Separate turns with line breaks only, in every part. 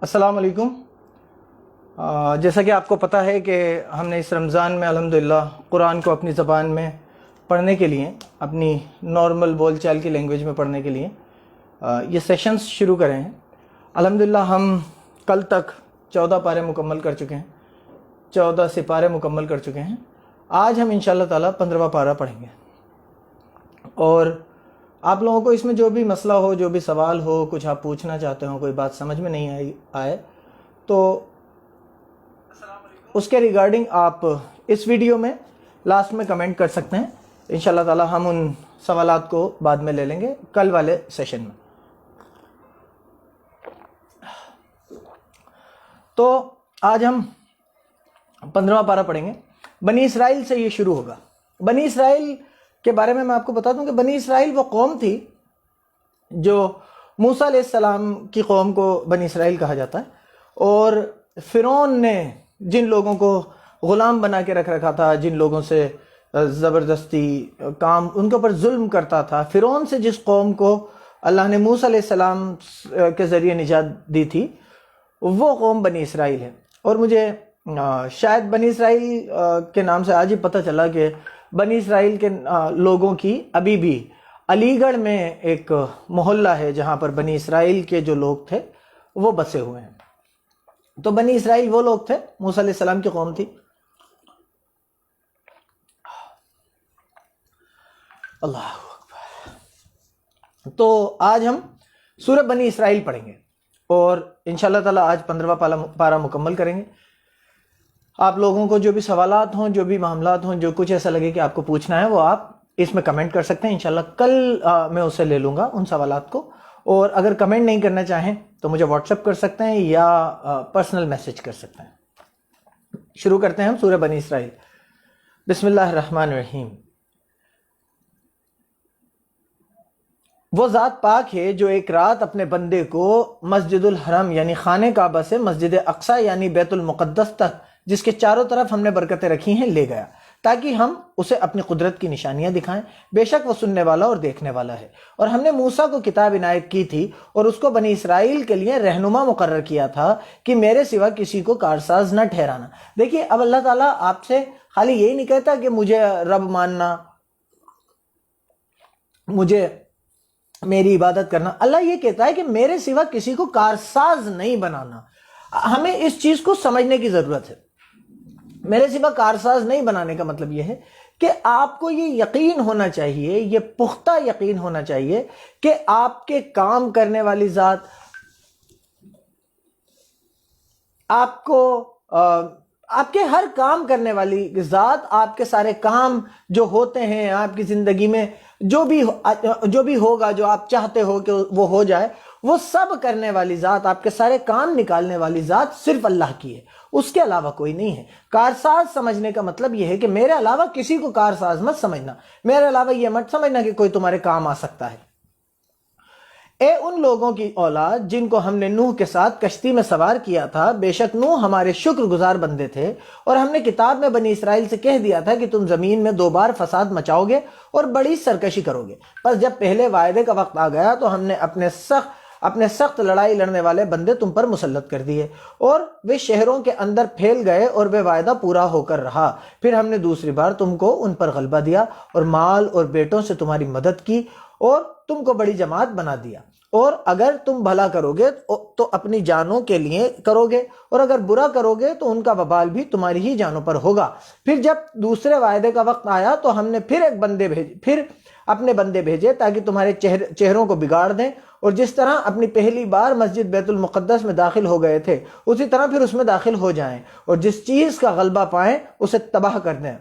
السلام علیکم۔ جیسا کہ آپ کو پتہ ہے کہ ہم نے اس رمضان میں الحمدللہ قرآن کو اپنی زبان میں پڑھنے کے لیے، اپنی نارمل بول چال کی لینگویج میں پڑھنے کے لیے یہ سیشنز شروع کرے ہیں۔ الحمدللہ ہم کل تک 14 پارے مکمل کر چکے ہیں، 14 سپارے مکمل کر چکے ہیں۔ آج ہم انشاءاللہ تعالیٰ 15واں پارہ پڑھیں گے، اور آپ لوگوں کو اس میں جو بھی مسئلہ ہو، جو بھی سوال ہو، کچھ آپ پوچھنا چاہتے ہو، کوئی بات سمجھ میں نہیں آئے تو اس کے ریگارڈنگ آپ اس ویڈیو میں لاسٹ میں کمنٹ کر سکتے ہیں۔ انشاءاللہ تعالی ہم ان سوالات کو بعد میں لے لیں گے کل والے سیشن میں۔ تو آج ہم 15واں پارہ پڑھیں گے۔ بنی اسرائیل سے یہ شروع ہوگا۔ بنی اسرائیل کے بارے میں آپ کو بتا دوں کہ بنی اسرائیل وہ قوم تھی جو موسیٰ علیہ السلام کی قوم کو بنی اسرائیل کہا جاتا ہے، اور فرعون نے جن لوگوں کو غلام بنا کے رکھ رکھا تھا، جن لوگوں سے زبردستی کام ان کے اوپر ظلم کرتا تھا، فرعون سے جس قوم کو اللہ نے موسیٰ علیہ السلام کے ذریعے نجات دی تھی، وہ قوم بنی اسرائیل ہے۔ اور مجھے شاید بنی اسرائیل کے نام سے آج ہی پتہ چلا کہ بنی اسرائیل کے لوگوں کی ابھی بھی علی گڑھ میں ایک محلہ ہے جہاں پر بنی اسرائیل کے جو لوگ تھے وہ بسے ہوئے ہیں۔ تو بنی اسرائیل وہ لوگ تھے، موسیٰ علیہ السلام کی قوم تھی۔ اللہ اکبر۔ تو آج ہم سورہ بنی اسرائیل پڑھیں گے، اور انشاءاللہ تعالی آج 15واں پارہ مکمل کریں گے۔ آپ لوگوں کو جو بھی سوالات ہوں، جو بھی معاملات ہوں، جو کچھ ایسا لگے کہ آپ کو پوچھنا ہے، وہ آپ اس میں کمنٹ کر سکتے ہیں۔ انشاءاللہ کل میں اسے لے لوں گا ان سوالات کو، اور اگر کمنٹ نہیں کرنا چاہیں تو مجھے واٹس ایپ کر سکتے ہیں یا پرسنل میسج کر سکتے ہیں۔ شروع کرتے ہیں ہم سورہ بنی اسرائیل۔ بسم اللہ الرحمن الرحیم۔ وہ ذات پاک ہے جو ایک رات اپنے بندے کو مسجد الحرم یعنی خانہ کعبہ سے مسجد اقصی یعنی بیت المقدس تک، جس کے چاروں طرف ہم نے برکتیں رکھی ہیں، لے گیا تاکہ ہم اسے اپنی قدرت کی نشانیاں دکھائیں۔ بے شک وہ سننے والا اور دیکھنے والا ہے۔ اور ہم نے موسیٰ کو کتاب عنایت کی تھی، اور اس کو بنی اسرائیل کے لیے رہنما مقرر کیا تھا کہ میرے سوا کسی کو کارساز نہ ٹھہرانا۔ دیکھیے، اب اللہ تعالیٰ آپ سے خالی یہی نہیں کہتا کہ مجھے رب ماننا، مجھے میری عبادت کرنا۔ اللہ یہ کہتا ہے کہ میرے سوا کسی کو کارساز نہیں بنانا۔ ہمیں اس چیز کو سمجھنے کی ضرورت ہے۔ میرے سوا کارساز نہیں بنانے کا مطلب یہ ہے کہ آپ کو یہ یقین ہونا چاہیے، یہ پختہ یقین ہونا چاہیے کہ آپ کے کام کرنے والی ذات، آپ کے ہر کام کرنے والی ذات، آپ کے سارے کام جو ہوتے ہیں آپ کی زندگی میں، جو بھی ہوگا، جو آپ چاہتے ہو کہ وہ ہو جائے، وہ سب کرنے والی ذات، آپ کے سارے کام نکالنے والی ذات صرف اللہ کی ہے، اس کے علاوہ کوئی نہیں ہے۔ کارساز سمجھنے کا مطلب یہ ہے کہ میرے علاوہ کسی کو کارساز مت سمجھنا، میرے علاوہ یہ مت سمجھنا کہ کوئی تمہارے کام آ سکتا ہے۔ اے ان لوگوں کی اولاد جن کو ہم نے نوح کے ساتھ کشتی میں سوار کیا تھا، بے شک نوح ہمارے شکر گزار بندے تھے، اور ہم نے کتاب میں بنی اسرائیل سے کہہ دیا تھا کہ تم زمین میں 2 بار فساد مچاؤ گے اور بڑی سرکشی کرو گے۔ پس جب پہلے وعدے کا وقت آ گیا تو ہم نے اپنے سخت لڑائی لڑنے والے بندے تم پر مسلط کر دیے، اور وہ شہروں کے اندر پھیل گئے اور وہ وعدہ پورا ہو کر رہا۔ پھر ہم نے دوسری بار تم کو ان پر غلبہ دیا، اور مال اور بیٹوں سے تمہاری مدد کی، اور تم کو بڑی جماعت بنا دیا۔ اور اگر تم بھلا کرو گے تو اپنی جانوں کے لیے کرو گے، اور اگر برا کرو گے تو ان کا وبال بھی تمہاری ہی جانوں پر ہوگا۔ پھر جب دوسرے وعدے کا وقت آیا تو ہم نے پھر اپنے بندے بھیجے تاکہ تمہارے چہروں کو بگاڑ دیں، اور جس طرح اپنی پہلی بار مسجد بیت المقدس میں داخل ہو گئے تھے اسی طرح پھر اس میں داخل ہو جائیں، اور جس چیز کا غلبہ پائیں اسے تباہ کر دیں،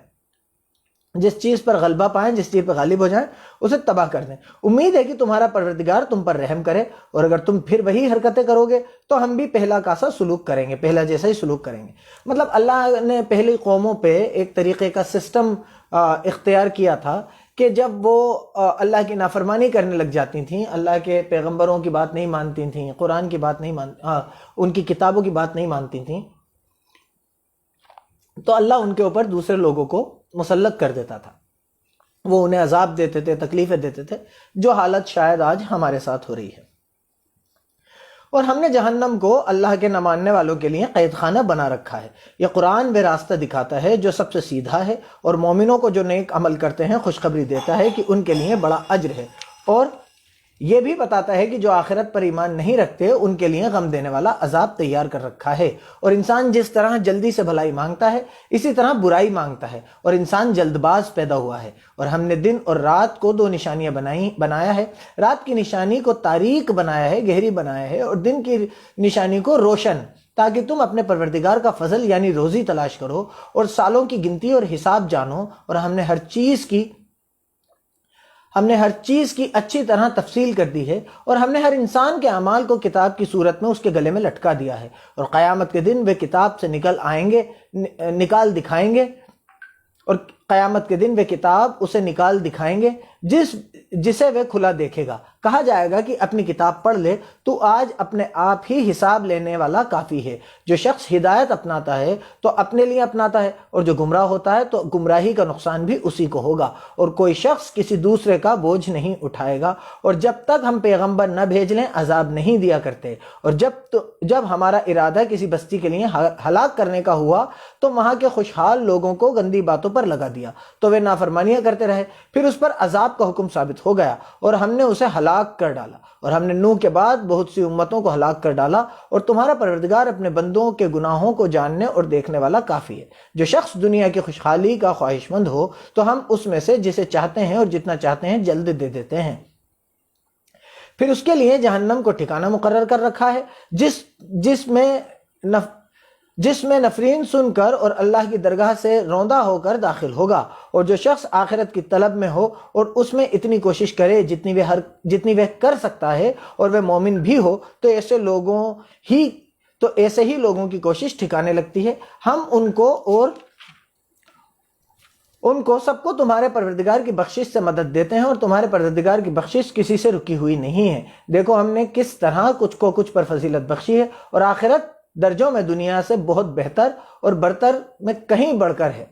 جس چیز پر غلبہ پائیں، جس چیز پر غالب ہو جائیں اسے تباہ کر دیں۔ امید ہے کہ تمہارا پروردگار تم پر رحم کرے، اور اگر تم پھر وہی حرکتیں کرو گے تو ہم بھی پہلا کاسا سلوک کریں گے، پہلا جیسا ہی سلوک کریں گے۔ مطلب اللہ نے پہلی قوموں پہ ایک طریقے کا سسٹم اختیار کیا تھا کہ جب وہ اللہ کی نافرمانی کرنے لگ جاتی تھیں، اللہ کے پیغمبروں کی بات نہیں مانتی تھیں، قرآن کی بات نہیں ان کی کتابوں کی بات نہیں مانتی تھیں، تو اللہ ان کے اوپر دوسرے لوگوں کو مسلط کر دیتا تھا، وہ انہیں عذاب دیتے تھے، تکلیفیں دیتے تھے، جو حالت شاید آج ہمارے ساتھ ہو رہی ہے۔ اور ہم نے جہنم کو اللہ کے نہ ماننے والوں کے لیے قید خانہ بنا رکھا ہے۔ یہ قرآن وہ راستہ دکھاتا ہے جو سب سے سیدھا ہے، اور مومنوں کو جو نیک عمل کرتے ہیں خوشخبری دیتا ہے کہ ان کے لیے بڑا اجر ہے، اور یہ بھی بتاتا ہے کہ جو آخرت پر ایمان نہیں رکھتے ان کے لیے غم دینے والا عذاب تیار کر رکھا ہے۔ اور انسان جس طرح جلدی سے بھلائی مانگتا ہے اسی طرح برائی مانگتا ہے، اور انسان جلد باز پیدا ہوا ہے۔ اور ہم نے دن اور رات کو 2 نشانیاں بنایا ہے۔ رات کی نشانی کو تاریک بنایا ہے، گہری بنایا ہے، اور دن کی نشانی کو روشن، تاکہ تم اپنے پروردگار کا فضل یعنی روزی تلاش کرو اور سالوں کی گنتی اور حساب جانو۔ اور ہم نے ہر چیز کی اچھی طرح تفصیل کر دی ہے، اور ہم نے ہر انسان کے اعمال کو کتاب کی صورت میں اس کے گلے میں لٹکا دیا ہے، اور قیامت کے دن وہ کتاب سے نکال دکھائیں گے، اور قیامت کے دن وہ کتاب اسے نکال دکھائیں گے جسے وہ کھلا دیکھے گا۔ کہا جائے گا کہ اپنی کتاب پڑھ لے، تو آج اپنے آپ ہی حساب لینے والا کافی ہے۔ جو شخص ہدایت اپناتا ہے تو اپنے لیے اپناتا ہے، اور جو گمراہ ہوتا ہے تو گمراہی کا نقصان بھی اسی کو ہوگا، اور کوئی شخص کسی دوسرے کا بوجھ نہیں اٹھائے گا۔ اور جب تک ہم پیغمبر نہ بھیج لیں عذاب نہیں دیا کرتے، اور جب ہمارا ارادہ کسی بستی کے لیے ہلاک کرنے کا ہوا تو وہاں کے خوشحال لوگوں کو گندی باتوں پر لگا دیا، تو وہ نافرمانیاں کرتے رہے، پھر اس پر عذاب کا حکم ثابت ہو گیا، اور ہم نے اسے ہلاک کر ڈالا۔ اور ہم نے نوح کے بعد بہت سی امتوں کو ہلاک کر ڈالا، اور تمہارا پروردگار اپنے بندوں کے گناہوں کو جاننے اور دیکھنے والا کافی ہے۔ جو شخص دنیا کی خوشحالی کا خواہش مند ہو تو ہم اس میں سے جسے چاہتے ہیں اور جتنا چاہتے ہیں جلد دے دیتے ہیں۔ پھر اس کے لیے جہنم کو ٹھکانہ مقرر کر رکھا ہے، جس میں نفرین سن کر اور اللہ کی درگاہ سے روندہ ہو کر داخل ہوگا۔ اور جو شخص آخرت کی طلب میں ہو اور اس میں اتنی کوشش کرے جتنی وہ کر سکتا ہے، اور وہ مومن بھی ہو، تو ایسے ہی لوگوں کی کوشش ٹھکانے لگتی ہے۔ ہم ان کو سب کو تمہارے پروردگار کی بخشش سے مدد دیتے ہیں، اور تمہارے پروردگار کی بخشش کسی سے رکی ہوئی نہیں ہے۔ دیکھو ہم نے کس طرح کچھ پر فضیلت بخشی ہے، اور آخرت درجوں میں دنیا سے بہت بہتر اور برتر میں کہیں بڑھ کر ہے،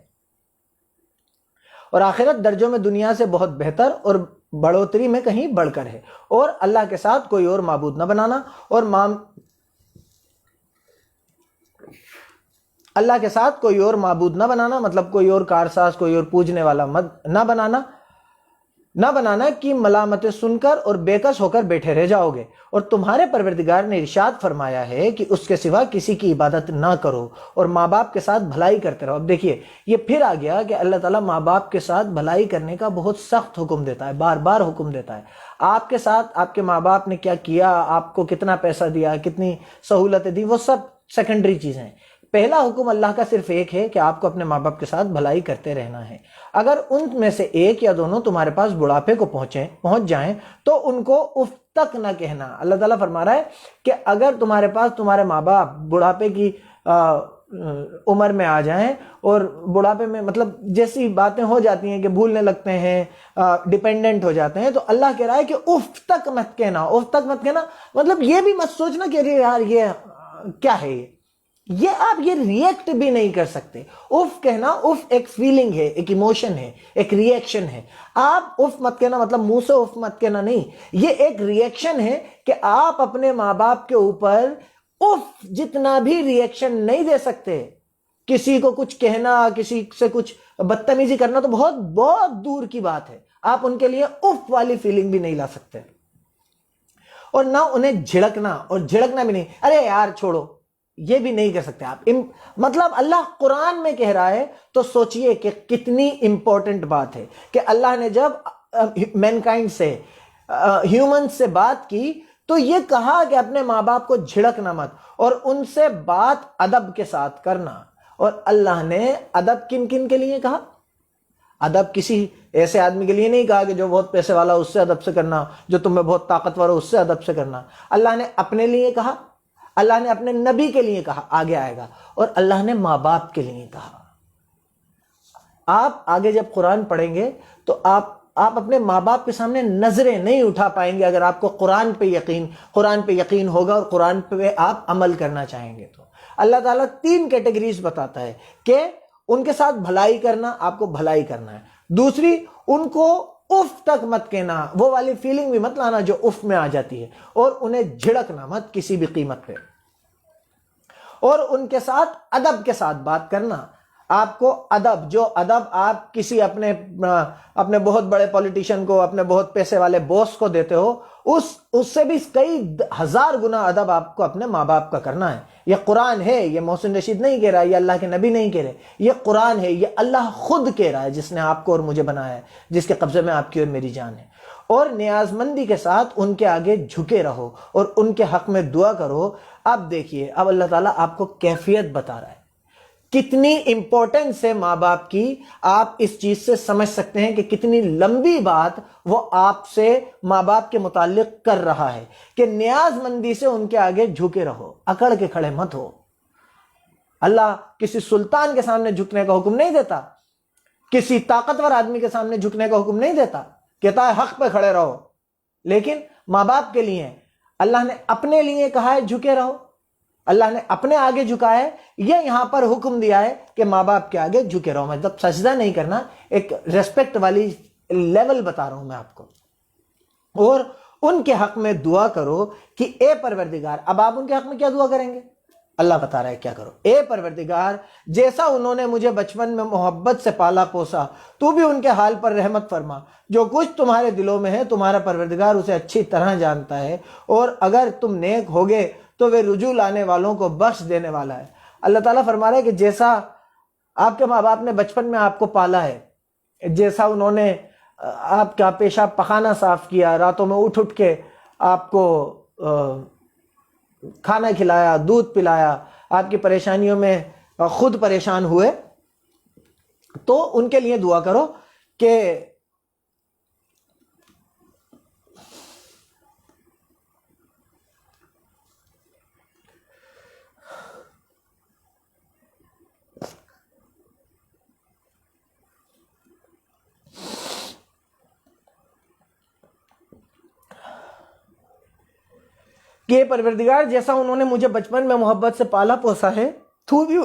اور آخرت درجوں میں دنیا سے بہت بہتر اور بڑھوتری میں کہیں بڑھ کر ہے۔ اور اللہ کے ساتھ کوئی اور معبود نہ بنانا، اور اللہ کے ساتھ کوئی اور معبود نہ بنانا، مطلب کوئی اور کارساز، کوئی اور پوجنے والا نہ بنانا کہ ملامتیں سن کر اور بے کس ہو کر بیٹھے رہ جاؤ گے۔ اور تمہارے پروردگار نے ارشاد فرمایا ہے کہ اس کے سوا کسی کی عبادت نہ کرو، اور ماں باپ کے ساتھ بھلائی کرتے رہو۔ اب دیکھیے یہ پھر آ گیا کہ اللہ تعالیٰ ماں باپ کے ساتھ بھلائی کرنے کا بہت سخت حکم دیتا ہے، بار بار حکم دیتا ہے۔ آپ کے ساتھ آپ کے ماں باپ نے کیا کیا، آپ کو کتنا پیسہ دیا، کتنی سہولتیں دی، وہ سب سیکنڈری چیزیں ہیں۔ پہلا حکم اللہ کا صرف ایک ہے کہ آپ کو اپنے ماں باپ کے ساتھ بھلائی کرتے رہنا ہے۔ اگر ان میں سے ایک یا دونوں تمہارے پاس بڑھاپے کو پہنچ جائیں تو ان کو اف تک نہ کہنا۔ اللہ تعالیٰ فرما رہا ہے کہ اگر تمہارے پاس تمہارے ماں باپ بڑھاپے کی عمر میں آ جائیں، اور بڑھاپے میں مطلب جیسی باتیں ہو جاتی ہیں کہ بھولنے لگتے ہیں، ڈیپینڈنٹ ہو جاتے ہیں، تو اللہ کہہ رہا ہے کہ اف تک مت کہنا۔ اف تک مت کہنا مطلب یہ بھی مت سوچنا کہ یار یہ کیا ہے، یہ آپ یہ ریئیکٹ بھی نہیں کر سکتے۔ اف کہنا، اف ایک فیلنگ ہے، ایک ایموشن ہے، ایک ریئیکشن ہے۔ آپ اف مت کہنا مطلب منہ سے اف مت کہنا نہیں، یہ ایک ریئیکشن ہے کہ آپ اپنے ماں باپ کے اوپر اف جتنا بھی ریئیکشن نہیں دے سکتے۔ کسی کو کچھ کہنا، کسی سے کچھ بدتمیزی کرنا تو بہت بہت دور کی بات ہے، آپ ان کے لیے اف والی فیلنگ بھی نہیں لا سکتے، اور نہ انہیں جھڑکنا بھی نہیں، ارے یار چھوڑو، یہ بھی نہیں کر سکتے آپ۔ مطلب اللہ قرآن میں کہہ رہا ہے تو سوچئے کہ کتنی امپورٹنٹ بات ہے کہ اللہ نے جب مینکائنڈ سے، ہیومن سے بات کی تو یہ کہا کہ اپنے ماں باپ کو جھڑکنا مت، اور ان سے بات ادب کے ساتھ کرنا۔ اور اللہ نے ادب کن کن کے لیے کہا؟ ادب کسی ایسے آدمی کے لیے نہیں کہا کہ جو بہت پیسے والا اس سے ادب سے کرنا، جو تم میں بہت طاقتور ہو اس سے ادب سے کرنا۔ اللہ نے اپنے لیے کہا، اللہ نے اپنے نبی کے لیے کہا، آگے آئے گا، اور اللہ نے ماں باپ کے لیے کہا۔ آپ آگے جب قرآن پڑھیں گے تو آپ اپنے ماں باپ کے سامنے نظریں نہیں اٹھا پائیں گے اگر آپ کو قرآن پہ یقین ہوگا اور قرآن پہ آپ عمل کرنا چاہیں گے تو۔ اللہ تعالیٰ 3 کیٹیگریز بتاتا ہے کہ ان کے ساتھ بھلائی کرنا، آپ کو بھلائی کرنا ہے۔ دوسری، ان کو اف تک مت کہنا، وہ والی فیلنگ بھی مت لانا جو اف میں آ جاتی ہے، اور انہیں جھڑکنا مت کسی بھی قیمت پہ، اور ان کے ساتھ ادب کے ساتھ بات کرنا۔ آپ کو ادب، جو ادب آپ کسی اپنے بہت بڑے پولیٹیشین کو، اپنے بہت پیسے والے باس کو دیتے ہو، اس سے بھی کئی ہزار گنا ادب آپ کو اپنے ماں باپ کا کرنا ہے۔ یہ قرآن ہے، یہ محسن رشید نہیں کہہ رہا، یہ اللہ کے نبی نہیں کہہ رہے، یہ قرآن ہے، یہ اللہ خود کہہ رہا ہے، جس نے آپ کو اور مجھے بنایا ہے، جس کے قبضے میں آپ کی اور میری جان ہے۔ اور نیاز مندی کے ساتھ ان کے آگے جھکے رہو اور ان کے حق میں دعا کرو۔ اب دیکھیے، اب اللہ تعالیٰ آپ کو کیفیت بتا رہا ہے، کتنی امپورٹنس ہے ماں باپ کی۔ آپ اس چیز سے سمجھ سکتے ہیں کہ کتنی لمبی بات وہ آپ سے ماں باپ کے متعلق کر رہا ہے، کہ نیاز مندی سے ان کے آگے جھکے رہو، اکڑ کے کھڑے مت ہو۔ اللہ کسی سلطان کے سامنے جھکنے کا حکم نہیں دیتا، کسی طاقتور آدمی کے سامنے جھکنے کا حکم نہیں دیتا، کہتا ہے حق پہ کھڑے رہو، لیکن ماں باپ کے لیے اللہ نے اپنے لیے کہا ہے جھکے رہو، اللہ نے اپنے آگے جھکا ہے، یہ یہاں پر حکم دیا ہے کہ ماں باپ کے آگے جھکے رہو، مطلب سجدہ نہیں کرنا، ایک ریسپیکٹ والی لیول بتا رہا ہوں میں آپ کو۔ اور ان کے حق میں دعا کرو کہ اے پروردگار، اب آپ ان کے حق میں کیا دعا کریں گے؟ اللہ بتا رہا ہے کیا کرو، اے پروردگار جیسا انہوں نے مجھے بچپن میں محبت سے پالا پوسا، تو بھی ان کے حال پر رحمت فرما، جو کچھ تمہارے دلوں میں ہے تمہارا پروردگار اسے اچھی طرح جانتا ہے، اور اگر تم نیک ہوگے تو وہ رجوع لانے والوں کو بخش دینے والا ہے۔ اللہ تعالیٰ فرما رہا ہے کہ جیسا آپ کے ماں باپ نے بچپن میں آپ کو پالا ہے، جیسا انہوں نے آپ کا پیشاب پخانہ صاف کیا، راتوں میں اٹھ اٹھ کے آپ کو کھانا کھلایا، دودھ پلایا، آپ کی پریشانیوں میں خود پریشان ہوئے، تو ان کے لیے دعا کرو کہ پروردگار جیسا انہوں نے مجھے بچپن میں محبت سے پالا پوسا ہے، تو بھی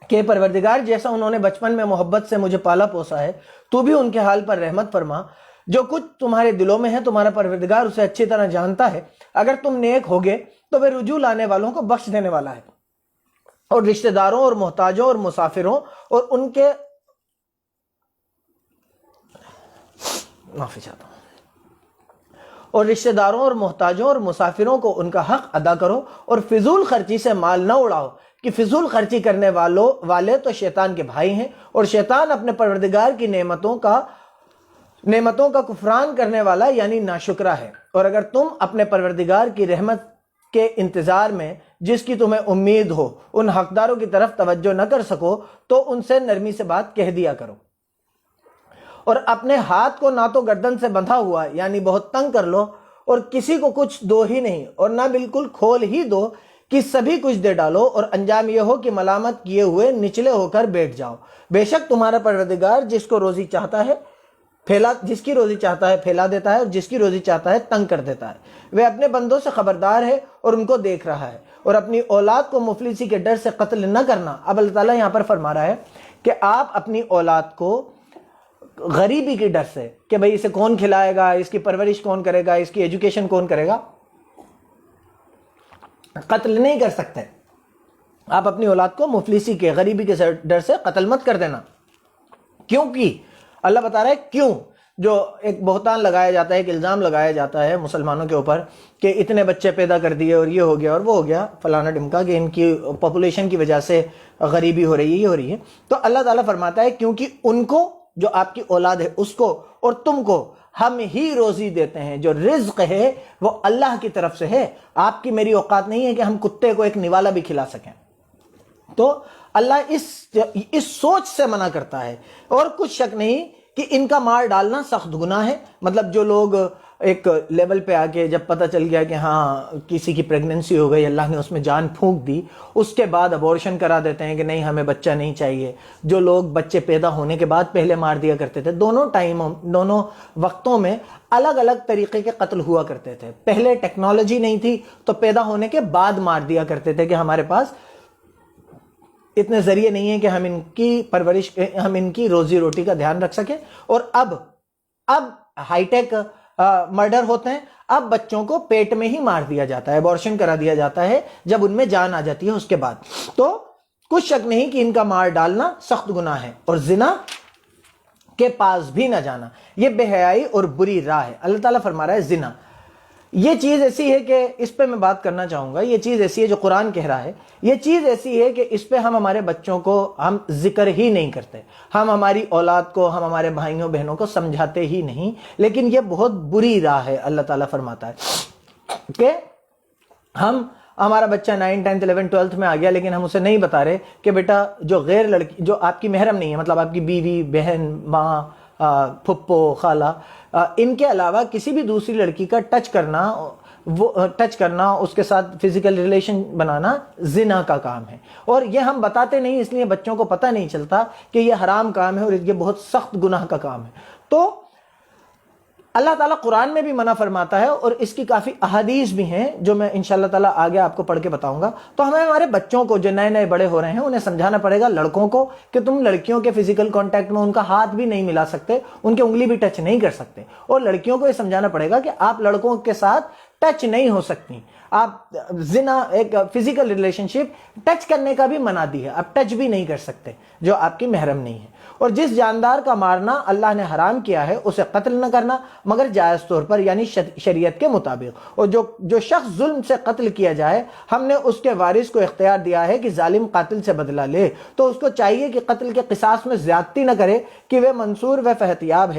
کہ پروردگار جیسا انہوں نے بچپن میں محبت سے مجھے پالا پوسا ہے، تو بھی ان کے حال پر رحمت فرما، جو کچھ تمہارے دلوں میں ہے تمہارا پروردگار اسے اچھی طرح جانتا ہے، اگر تم نیک ہوگے تو وہ رجوع لانے والوں کو بخش دینے والا ہے، اور رشتہ داروں اور محتاجوں اور مسافروں اور ان کے معافی چاہتا ہوں، اور رشتہ داروں اور محتاجوں اور مسافروں کو ان کا حق ادا کرو، اور فضول خرچی سے مال نہ اڑاؤ، کہ فضول خرچی کرنے والے تو شیطان کے بھائی ہیں، اور شیطان اپنے پروردگار کی نعمتوں کا کفران کرنے والا یعنی ناشکرا ہے۔ اور اگر تم اپنے پروردگار کی رحمت کے انتظار میں جس کی تمہیں امید ہو ان حقداروں کی طرف توجہ نہ کر سکو تو ان سے نرمی سے بات کہہ دیا کرو، اور اپنے ہاتھ کو نہ تو گردن سے بندھا ہوا یعنی بہت تنگ کر لو، اور کسی کو کچھ دو ہی نہیں، اور نہ بالکل کھول ہی دو کہ سبھی کچھ دے ڈالو، اور انجام یہ ہو کہ ملامت کیے ہوئے نچلے ہو کر بیٹھ جاؤ۔ بے شک تمہارا پروردگار جس کی روزی چاہتا ہے پھیلا دیتا ہے، اور جس کی روزی چاہتا ہے تنگ کر دیتا ہے۔ وہ اپنے بندوں سے خبردار ہے اور ان کو دیکھ رہا ہے، اور اپنی اولاد کو مفلسی کے ڈر سے قتل نہ کرنا۔ اب اللہ تعالیٰ یہاں پر فرما رہا ہے کہ آپ اپنی اولاد کو غریبی کے ڈر سے، کہ بھئی اسے کون کھلائے گا، اس کی پرورش کون کرے گا، اس کی ایجوکیشن کون کرے گا، قتل نہیں کر سکتے۔ آپ اپنی اولاد کو مفلسی کے، غریبی کے ڈر سے قتل مت کر دینا۔ کیونکہ اللہ بتا رہا ہے کیوں، جو ایک بہتان لگایا جاتا ہے، ایک الزام لگایا جاتا ہے مسلمانوں کے اوپر کہ اتنے بچے پیدا کر دیے اور یہ ہو گیا اور وہ ہو گیا فلانا ڈمکا، کہ ان کی پاپولیشن کی وجہ سے غریبی ہو رہی ہے، یہ ہو رہی ہے۔ تو اللہ تعالیٰ فرماتا ہے کیونکہ ان کو، جو آپ کی اولاد ہے اس کو اور تم کو ہم ہی روزی دیتے ہیں، جو رزق ہے وہ اللہ کی طرف سے ہے، آپ کی میری اوقات نہیں ہے کہ ہم کتے کو ایک نوالا بھی کھلا سکیں۔ تو اللہ اس سوچ سے منع کرتا ہے، اور کچھ شک نہیں کہ ان کا مار ڈالنا سخت گناہ ہے۔ مطلب جو لوگ ایک لیول پہ آ کے جب پتہ چل گیا کہ ہاں کسی کی پریگننسی ہو گئی، اللہ نے اس میں جان پھونک دی، اس کے بعد ابورشن کرا دیتے ہیں کہ نہیں ہمیں بچہ نہیں چاہیے۔ جو لوگ بچے پیدا ہونے کے بعد پہلے مار دیا کرتے تھے، دونوں وقتوں میں الگ الگ طریقے کے قتل ہوا کرتے تھے۔ پہلے ٹیکنالوجی نہیں تھی تو پیدا ہونے کے بعد مار دیا کرتے تھے کہ ہمارے پاس اتنے ذریعے نہیں ہیں کہ ہم ان کی پرورش، ہم ان کی روزی روٹی کا دھیان رکھ سکیں۔ اور اب ہائی ٹیک مرڈر ہوتے ہیں، اب بچوں کو پیٹ میں ہی مار دیا جاتا ہے، ابورشن کرا دیا جاتا ہے جب ان میں جان آ جاتی ہے اس کے بعد۔ تو کچھ شک نہیں کہ ان کا مار ڈالنا سخت گناہ ہے، اور زنا کے پاس بھی نہ جانا یہ بے حیائی اور بری راہ ہے۔ اللہ تعالیٰ فرما رہا ہے زنا یہ چیز ایسی ہے کہ اس پہ میں بات کرنا چاہوں گا، یہ چیز ایسی ہے جو قرآن کہہ رہا ہے، یہ چیز ایسی ہے کہ اس پہ ہم ہمارے بچوں کو ہم ذکر ہی نہیں کرتے، ہم ہماری اولاد کو، ہم ہمارے بھائیوں بہنوں کو سمجھاتے ہی نہیں، لیکن یہ بہت بری راہ ہے۔ اللہ تعالیٰ فرماتا ہے کہ ہمارا بچہ 9 10 11 12 میں آ گیا، لیکن ہم اسے نہیں بتا رہے کہ بیٹا جو غیر لڑکی، جو آپ کی محرم نہیں ہے، مطلب آپ کی بیوی، بہن، ماں، پھپھو، خالہ، ان کے علاوہ کسی بھی دوسری لڑکی کا ٹچ کرنا، اس کے ساتھ فزیکل ریلیشن بنانا زنا کا کام ہے۔ اور یہ ہم بتاتے نہیں، اس لیے بچوں کو پتہ نہیں چلتا کہ یہ حرام کام ہے اور یہ بہت سخت گناہ کا کام ہے۔ تو اللہ تعالیٰ قرآن میں بھی منع فرماتا ہے، اور اس کی کافی احادیث بھی ہیں جو میں انشاءاللہ تعالیٰ آگے آپ کو پڑھ کے بتاؤں گا۔ تو ہمیں ہمارے بچوں کو جو نئے بڑے ہو رہے ہیں انہیں سمجھانا پڑے گا، لڑکوں کو، کہ تم لڑکیوں کے فزیکل کانٹیکٹ میں ان کا ہاتھ بھی نہیں ملا سکتے، ان کے انگلی بھی ٹچ نہیں کر سکتے، اور لڑکیوں کو یہ سمجھانا پڑے گا کہ آپ لڑکوں کے ساتھ ٹچ نہیں ہو سکتی، آپ زنا، ایک فزیکل ریلیشن شپ ٹچ کرنے کا بھی منع دی ہے، آپ ٹچ بھی نہیں کر سکتے جو آپ کی محرم نہیں ہے۔ اور جس جاندار کا مارنا اللہ نے حرام کیا ہے اسے قتل نہ کرنا مگر جائز طور پر، یعنی شریعت کے مطابق۔ اور جو شخص ظلم سے قتل کیا جائے، ہم نے اس کے وارث کو اختیار دیا ہے کہ ظالم قاتل سے بدلہ لے، تو اس کو چاہیے کہ قتل کے قصاص میں زیادتی نہ کرے، کہ وہ منصور و فتح یاب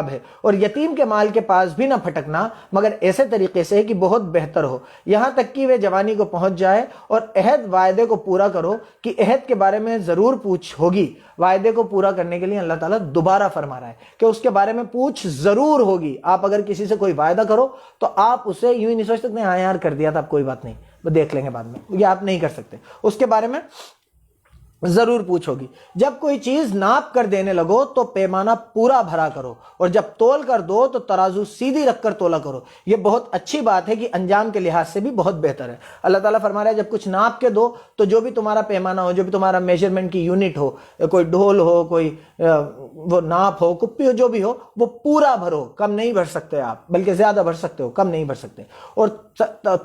ہے، اور یتیم کے مال کے پاس بھی نہ پھٹکنا مگر ایسے طریقے سے کہ بہت بہتر ہو، یہاں تک کہ وہ جوانی کو پہنچ جائے، اور عہد وعدے کو پورا کرو، کہ عہد کے بارے میں ضرور پوچھ ہوگی۔ وعدے کو پورا کرنے کے لیے اللہ تعالیٰ دوبارہ فرما رہا ہے کہ اس کے بارے میں پوچھ ضرور ہوگی۔ آپ اگر کسی سے کوئی وعدہ کرو تو آپ اسے یوں ہی نہیں سوچ سکتے ہاں یار کر دیا تھا، اب کوئی بات نہیں، وہ دیکھ لیں گے بعد میں، یہ آپ نہیں کر سکتے، اس کے بارے میں ضرور پوچھو گی۔ جب کوئی چیز ناپ کر دینے لگو تو پیمانہ پورا بھرا کرو، اور جب تول کر دو تو ترازو سیدھی رکھ کر تولا کرو، یہ بہت اچھی بات ہے کہ انجام کے لحاظ سے بھی بہت بہتر ہے۔ اللہ تعالیٰ فرما رہا ہے جب کچھ ناپ کے دو تو جو بھی تمہارا پیمانہ ہو، جو بھی تمہارا میجرمنٹ کی یونٹ ہو، کوئی ڈھول ہو، کوئی وہ ناپ ہو، کپی ہو، جو بھی ہو، وہ پورا بھرو، کم نہیں بھر سکتے آپ، بلکہ زیادہ بھر سکتے ہو، کم نہیں بھر سکتے۔ اور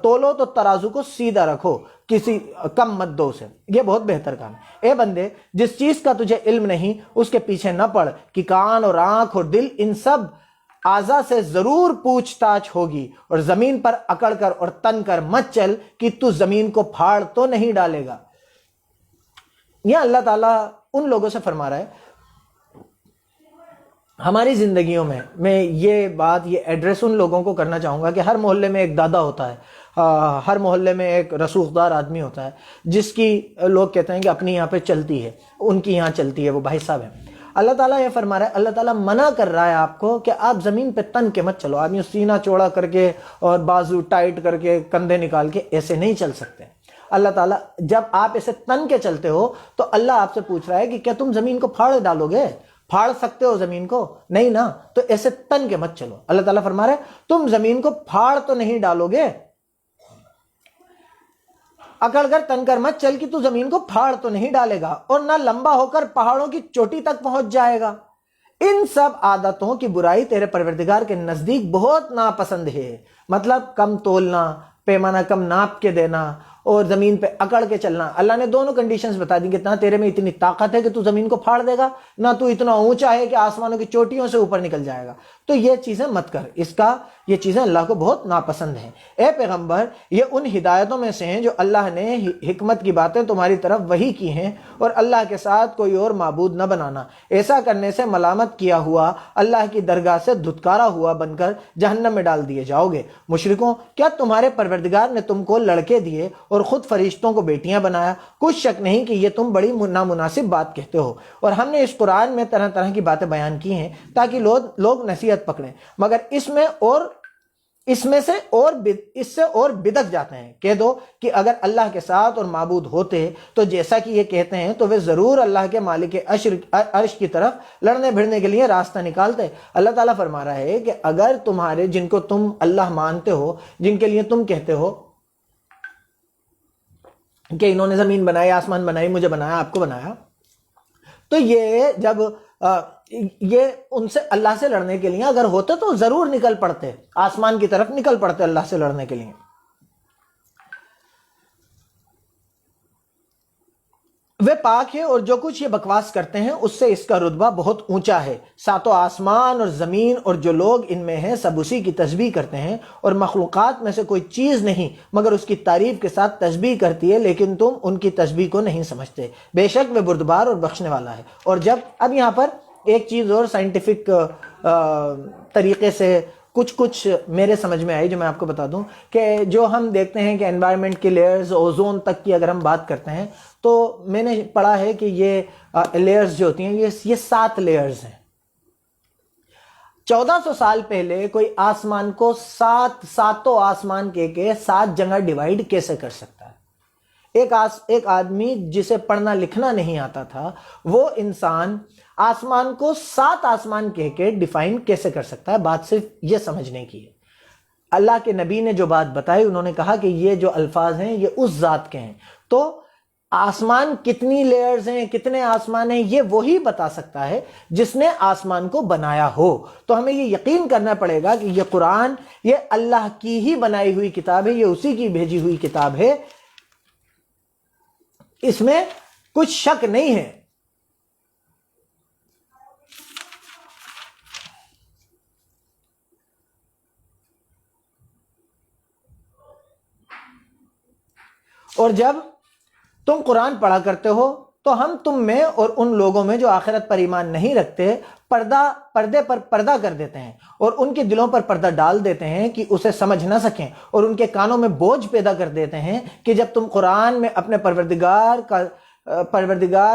تولو تو ترازو کو سیدھا رکھو، کسی کم مت دو اسے، یہ بہت بہتر کام ہے۔ اے بندے، جس چیز کا تجھے علم نہیں اس کے پیچھے نہ پڑ، کہ کان اور آنکھ اور دل ان سب اعضاء سے ضرور پوچھ تاچھ ہوگی، اور زمین پر اکڑ کر اور تن کر مت چل، کہ تو زمین کو پھاڑ تو نہیں ڈالے گا۔ یہ اللہ تعالیٰ ان لوگوں سے فرما رہا ہے۔ ہماری زندگیوں میں یہ بات، یہ ایڈریس ان لوگوں کو کرنا چاہوں گا کہ ہر محلے میں ایک دادا ہوتا ہے، ہر محلے میں ایک رسوخ دار آدمی ہوتا ہے، جس کی لوگ کہتے ہیں کہ اپنی یہاں پہ چلتی ہے، ان کی یہاں چلتی ہے، وہ بھائی صاحب ہیں۔ اللہ تعالیٰ یہ فرما رہا ہے، اللہ تعالیٰ منع کر رہا ہے آپ کو کہ آپ زمین پہ تن کے مت چلو، آپ یوں سینہ چوڑا کر کے اور بازو ٹائٹ کر کے کندھے نکال کے ایسے نہیں چل سکتے۔ اللہ تعالیٰ جب آپ ایسے تن کے چلتے ہو تو اللہ آپ سے پوچھ رہا ہے کہ کیا تم زمین کو پھاڑ ڈالو گے؟ پھاڑ سکتے ہو زمین کو؟ نہیں نا، تو ایسے تن کے مت چلو۔ اللہ تعالیٰ فرما رہا ہے تم زمین کو پھاڑ تو نہیں ڈالو گے، اکڑ کر تن کر مت چل، کہ تو زمین کو پھاڑ تو نہیں ڈالے گا، اور نہ لمبا ہو کر پہاڑوں کی چوٹی تک پہنچ جائے گا۔ ان سب عادتوں کی برائی تیرے پروردگار کے نزدیک بہت ناپسند ہے۔ مطلب کم تولنا، پیمانہ کم ناپ کے دینا، اور زمین پہ اکڑ کے چلنا۔ اللہ نے دونوں کنڈیشنز بتا دی کہ نہ تیرے میں اتنی طاقت ہے کہ تو زمین کو پھاڑ دے گا، نہ تو اتنا اونچا ہے کہ آسمانوں کی چوٹیوں سے اوپر نکل جائے گا، تو یہ چیزیں مت کر، یہ چیزیں اللہ کو بہت ناپسند ہیں۔ اے پیغمبر، یہ ان ہدایتوں میں سے ہیں جو اللہ نے حکمت کی باتیں تمہاری طرف وحی کی ہیں، اور اللہ کے ساتھ کوئی اور معبود نہ بنانا۔ ایسا کرنے سے ملامت کیا ہوا، اللہ کی درگاہ سے دھتکارا ہوا بن کر جہنم میں ڈال دیے جاؤ گے۔ مشرکوں، کیا تمہارے پروردگار نے تم کو لڑکے دیے اور خود فرشتوں کو بیٹیاں بنایا؟ کچھ شک نہیں کہ یہ تم بڑی نامناسب بات کہتے ہو، اور ہم نے اس قرآن میں طرح طرح کی باتیں بیان کی ہیں تاکہ لوگ نصیحت کیفیت پکڑیں، مگر اس سے اور بدک جاتے ہیں۔ کہہ دو کہ اگر اللہ کے ساتھ اور معبود ہوتے تو جیسا کہ یہ کہتے ہیں تو وہ ضرور اللہ کے مالک عرش کی طرف لڑنے بھڑنے کے لیے راستہ نکالتے۔ اللہ تعالیٰ فرما رہا ہے کہ اگر تمہارے جن کو تم اللہ مانتے ہو، جن کے لیے تم کہتے ہو کہ انہوں نے زمین بنائی، آسمان بنائی، مجھے بنایا، آپ کو بنایا، تو یہ جب یہ ان سے اللہ سے لڑنے کے لیے اگر ہوتے تو ضرور نکل پڑتے، آسمان کی طرف نکل پڑتے اللہ سے لڑنے کے لیے۔ وہ پاک ہے اور جو کچھ یہ بکواس کرتے ہیں اس سے اس کا رتبہ بہت اونچا ہے۔ ساتوں آسمان اور زمین اور جو لوگ ان میں ہیں سب اسی کی تسبیح کرتے ہیں، اور مخلوقات میں سے کوئی چیز نہیں مگر اس کی تعریف کے ساتھ تسبیح کرتی ہے، لیکن تم ان کی تسبیح کو نہیں سمجھتے۔ بے شک وہ بردبار اور بخشنے والا ہے۔ اور جب اب یہاں پر ایک چیز اور سائنٹیفک طریقے سے کچھ میرے سمجھ میں آئی جو میں آپ کو بتا دوں، کہ جو ہم دیکھتے ہیں کہ انوائرمنٹ کی لیئرز، اوزون تک کی اگر ہم بات کرتے ہیں تو میں نے پڑھا ہے کہ یہ لیئرز جو ہوتی ہیں یہ 7 لیئرز ہیں۔ 1400 سال پہلے کوئی آسمان کو ساتوں آسمان کے 7 جگہ ڈیوائیڈ کیسے کر سکتا ہے؟ ایک آدمی جسے پڑھنا لکھنا نہیں آتا تھا، وہ انسان آسمان کو 7 آسمان کے ڈیفائن کیسے کر سکتا ہے؟ بات صرف یہ سمجھنے کی ہے۔ اللہ کے نبی نے جو بات بتائی، انہوں نے کہا کہ یہ جو الفاظ ہیں یہ اس ذات کے ہیں، تو آسمان کتنی لیئرز ہیں، کتنے آسمان ہیں، یہ وہی بتا سکتا ہے جس نے آسمان کو بنایا ہو۔ تو ہمیں یہ یقین کرنا پڑے گا کہ یہ قرآن یہ اللہ کی ہی بنائی ہوئی کتاب ہے، یہ اسی کی بھیجی ہوئی کتاب ہے، اس میں کچھ شک نہیں ہے۔ اور جب تم قرآن پڑھا کرتے ہو تو ہم تم میں اور ان لوگوں میں جو آخرت پر ایمان نہیں رکھتے پردے پر پردہ کر دیتے ہیں، اور ان کے دلوں پر پردہ ڈال دیتے ہیں کہ اسے سمجھ نہ سکیں، اور ان کے کانوں میں بوجھ پیدا کر دیتے ہیں کہ جب تم قرآن میں اپنے پروردگار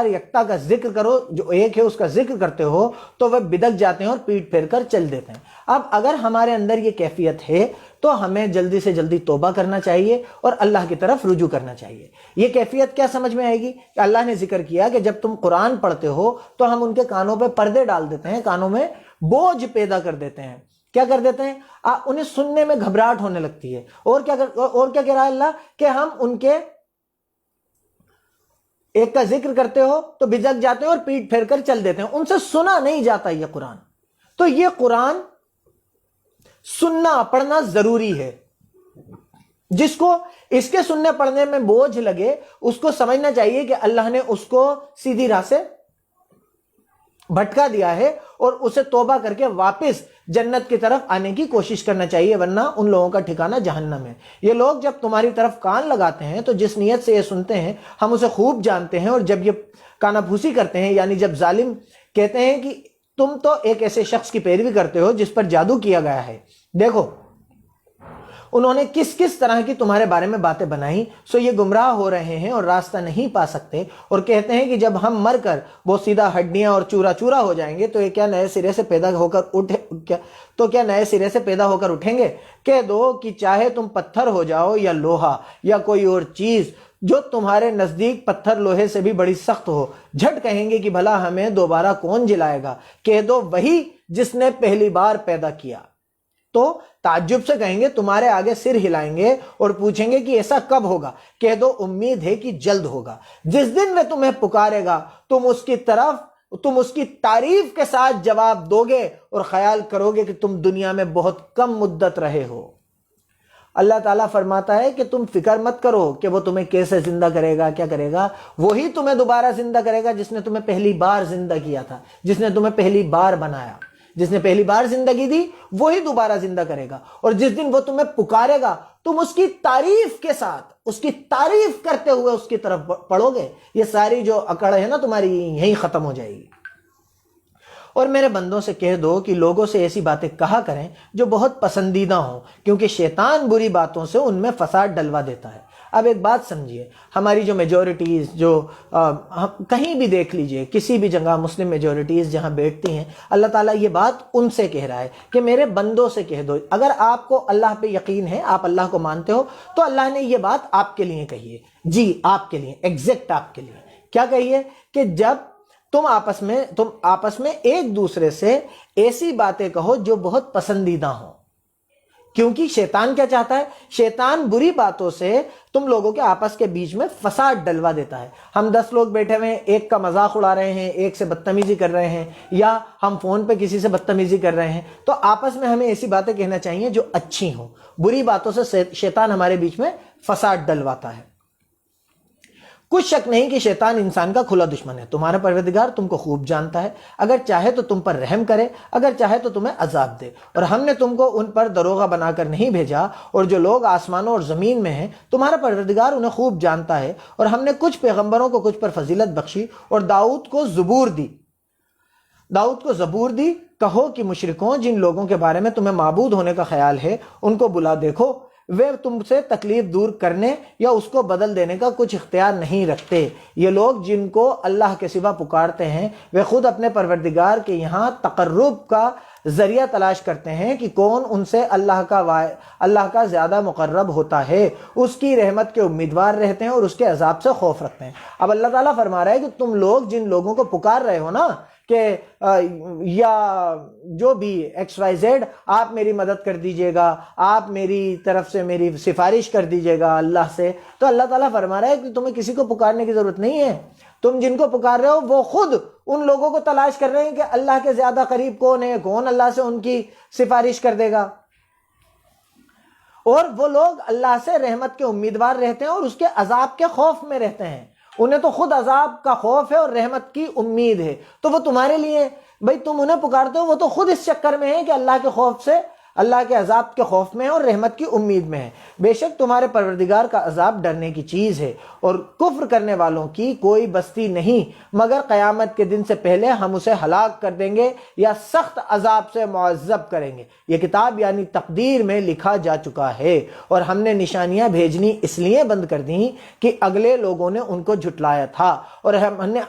یکتا کا ذکر کرو، جو ایک ہے اس کا ذکر کرتے ہو، تو وہ بدک جاتے ہیں اور پیٹ پھیر کر چل دیتے ہیں۔ اب اگر ہمارے اندر یہ کیفیت ہے تو ہمیں جلدی سے جلدی توبہ کرنا چاہیے اور اللہ کی طرف رجوع کرنا چاہیے۔ یہ کیفیت کیا سمجھ میں آئے گی کہ اللہ نے ذکر کیا کہ جب تم قرآن پڑھتے ہو تو ہم ان کے کانوں پہ پردے ڈال دیتے ہیں، کانوں میں بوجھ پیدا کر دیتے ہیں۔ کیا کر دیتے ہیں؟ انہیں سننے میں گھبراہٹ ہونے لگتی ہے۔ اور کیا کہہ رہا ہے اللہ کہ ہم ان کے ایک کا ذکر کرتے ہو تو بجک جاتے ہیں اور پیٹ پھیر کر چل دیتے ہیں، ان سے سنا نہیں جاتا یہ قرآن۔ تو یہ قرآن سننا پڑھنا ضروری ہے۔ جس کو اس کے سننے پڑھنے میں بوجھ لگے اس کو سمجھنا چاہیے کہ اللہ نے اس کو سیدھی راہ سے بھٹکا دیا ہے، اور اسے توبہ کر کے واپس جنت کی طرف آنے کی کوشش کرنا چاہیے، ورنہ ان لوگوں کا ٹھکانہ جہنم ہے۔ یہ لوگ جب تمہاری طرف کان لگاتے ہیں تو جس نیت سے یہ سنتے ہیں ہم اسے خوب جانتے ہیں، اور جب یہ کانا پھوسی کرتے ہیں یعنی جب ظالم کہتے ہیں کہ تم تو ایک ایسے شخص کی پیروی کرتے ہو جس پر جادو کیا گیا ہے، دیکھو انہوں نے کس کس طرح کی تمہارے بارے میں باتیں بنائی، سو یہ گمراہ ہو رہے ہیں اور راستہ نہیں پا سکتے، اور کہتے ہیں کہ جب ہم مر کر وہ سیدھا ہڈیاں اور چورا چورا ہو جائیں گے تو یہ کیا نئے سرے سے پیدا ہو کر اٹھیں گے؟ کہہ دو کہ چاہے تم پتھر ہو جاؤ یا لوہا یا کوئی اور چیز جو تمہارے نزدیک پتھر لوہے سے بھی بڑی سخت ہو، جھٹ کہیں گے کہ بھلا ہمیں دوبارہ کون جلائے گا؟ کہہ دو وہی جس نے پہلی بار پیدا کیا۔ تو تعجب سے کہیں گے، تمہارے آگے سر ہلائیں گے اور پوچھیں گے کہ ایسا کب ہوگا؟ کہہ دو امید ہے کہ جلد ہوگا۔ جس دن وہ تمہیں پکارے گا تم اس کی تعریف کے ساتھ جواب دو گے اور خیال کرو گے کہ تم دنیا میں بہت کم مدت رہے ہو۔ اللہ تعالیٰ فرماتا ہے کہ تم فکر مت کرو کہ وہ تمہیں کیسے زندہ کرے گا، کیا کرے گا، وہی تمہیں دوبارہ زندہ کرے گا جس نے تمہیں پہلی بار زندہ کیا تھا، جس نے تمہیں پہلی بار بنایا، جس نے پہلی بار زندگی دی وہی دوبارہ زندہ کرے گا۔ اور جس دن وہ تمہیں پکارے گا تم اس کی تعریف کے ساتھ، اس کی تعریف کرتے ہوئے اس کی طرف پڑھو گے، یہ ساری جو اکڑ ہے نا تمہاری یہیں ختم ہو جائے گی۔ اور میرے بندوں سے کہہ دو کہ لوگوں سے ایسی باتیں کہا کریں جو بہت پسندیدہ ہوں، کیونکہ شیطان بری باتوں سے ان میں فساد ڈلوا دیتا ہے۔ اب ایک بات سمجھیے، ہماری جو میجورٹیز کہیں بھی دیکھ لیجئے، کسی بھی جگہ مسلم میجورٹیز جہاں بیٹھتی ہیں، اللہ تعالیٰ یہ بات ان سے کہہ رہا ہے کہ میرے بندوں سے کہہ دو، اگر آپ کو اللہ پہ یقین ہے، آپ اللہ کو مانتے ہو، تو اللہ نے یہ بات آپ کے لیے کہی ہے، جی آپ کے لیے، ایگزیکٹ آپ کے لیے کیا کہی ہے کہ جب تم آپس میں ایک دوسرے سے ایسی باتیں کہو جو بہت پسندیدہ ہوں، کیونکہ شیطان کیا چاہتا ہے؟ شیطان بری باتوں سے تم لوگوں کے آپس کے بیچ میں فساد ڈلوا دیتا ہے۔ ہم 10 لوگ بیٹھے ہوئے ہیں، ایک کا مذاق اڑا رہے ہیں، ایک سے بدتمیزی کر رہے ہیں، یا ہم فون پہ کسی سے بدتمیزی کر رہے ہیں، تو آپس میں ہمیں ایسی باتیں کہنا چاہیے جو اچھی ہوں۔ بری باتوں سے شیطان ہمارے بیچ میں فساد ڈلواتا ہے۔ کچھ شک نہیں کہ شیطان انسان کا کھلا دشمن ہے، تمہارا پروردگار تم کو خوب جانتا ہے، اگر چاہے تو تم پر رحم کرے، اگر چاہے تو تمہیں عذاب دے، اور ہم نے تم کو ان پر دروغہ بنا کر نہیں بھیجا، اور جو لوگ آسمانوں اور زمین میں ہیں تمہارا پروردگار انہیں خوب جانتا ہے، اور ہم نے کچھ پیغمبروں کو کچھ پر فضیلت بخشی، اور داؤد کو زبور دی۔ کہو کہ مشرکوں، جن لوگوں کے بارے میں تمہیں معبود ہونے کا خیال ہے ان کو بلا دیکھو، وہ تم سے تکلیف دور کرنے یا اس کو بدل دینے کا کچھ اختیار نہیں رکھتے۔ یہ لوگ جن کو اللہ کے سوا پکارتے ہیں وہ خود اپنے پروردگار کے یہاں تقرب کا ذریعہ تلاش کرتے ہیں کہ کون ان سے اللہ کا زیادہ مقرب ہوتا ہے، اس کی رحمت کے امیدوار رہتے ہیں اور اس کے عذاب سے خوف رکھتے ہیں۔ اب اللہ تعالیٰ فرما رہا ہے کہ تم لوگ جن لوگوں کو پکار رہے ہو نا کہ یا جو بھی XYZ، آپ میری مدد کر دیجئے گا، آپ میری طرف سے میری سفارش کر دیجئے گا اللہ سے، تو اللہ تعالیٰ فرما رہا ہے کہ تمہیں کسی کو پکارنے کی ضرورت نہیں ہے۔ تم جن کو پکار رہے ہو وہ خود ان لوگوں کو تلاش کر رہے ہیں کہ اللہ کے زیادہ قریب کون ہے، کون اللہ سے ان کی سفارش کر دے گا، اور وہ لوگ اللہ سے رحمت کے امیدوار رہتے ہیں اور اس کے عذاب کے خوف میں رہتے ہیں۔ انہیں تو خود عذاب کا خوف ہے اور رحمت کی امید ہے، تو وہ تمہارے لیے بھئی تم انہیں پکارتے ہو، وہ تو خود اس چکر میں ہیں کہ اللہ کے خوف سے، اللہ کے عذاب کے خوف میں اور رحمت کی امید میں ہے۔ بے شک تمہارے پروردگار کا عذاب ڈرنے کی چیز ہے، اور کفر کرنے والوں کی کوئی بستی نہیں مگر قیامت کے دن سے پہلے ہم اسے ہلاک کر دیں گے یا سخت عذاب سے معذب کریں گے۔ یہ کتاب یعنی تقدیر میں لکھا جا چکا ہے، اور ہم نے نشانیاں بھیجنی اس لیے بند کر دیں کہ اگلے لوگوں نے ان کو جھٹلایا تھا، اور ہم نے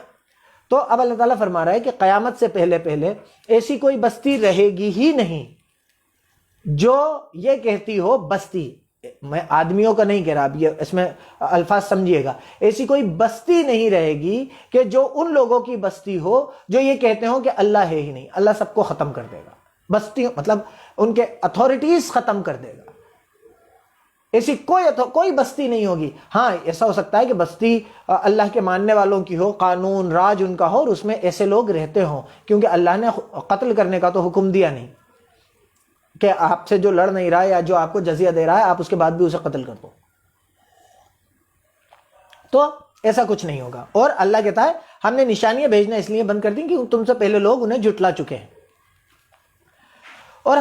تو اب اللہ تعالیٰ فرما رہا ہے کہ قیامت سے پہلے ایسی کوئی بستی رہے گی ہی نہیں جو یہ کہتی ہو بستی، میں آدمیوں کا نہیں کہہ رہا، اب یہ اس میں الفاظ سمجھیے گا، ایسی کوئی بستی نہیں رہے گی کہ جو ان لوگوں کی بستی ہو جو یہ کہتے ہو کہ اللہ ہے ہی نہیں، اللہ سب کو ختم کر دے گا۔ بستی مطلب ان کے اتھارٹیز ختم کر دے گا، ایسی کوئی بستی نہیں ہوگی۔ ہاں ایسا ہو سکتا ہے کہ بستی اللہ کے ماننے والوں کی ہو، قانون راج ان کا ہو، اور اس میں ایسے لوگ رہتے ہوں، کیونکہ اللہ نے قتل کرنے کا تو حکم دیا نہیں کہ آپ سے جو لڑ نہیں رہا ہے یا جو آپ کو جزیہ دے رہا ہے آپ اس کے بعد بھی اسے قتل کر دو، تو ایسا کچھ نہیں ہوگا۔ اور اللہ کہتا ہے ہم نے نشانیاں بھیجنا اس لیے بند کر دیں کہ تم سے پہلے لوگ انہیں جھٹلا چکے ہیں، اور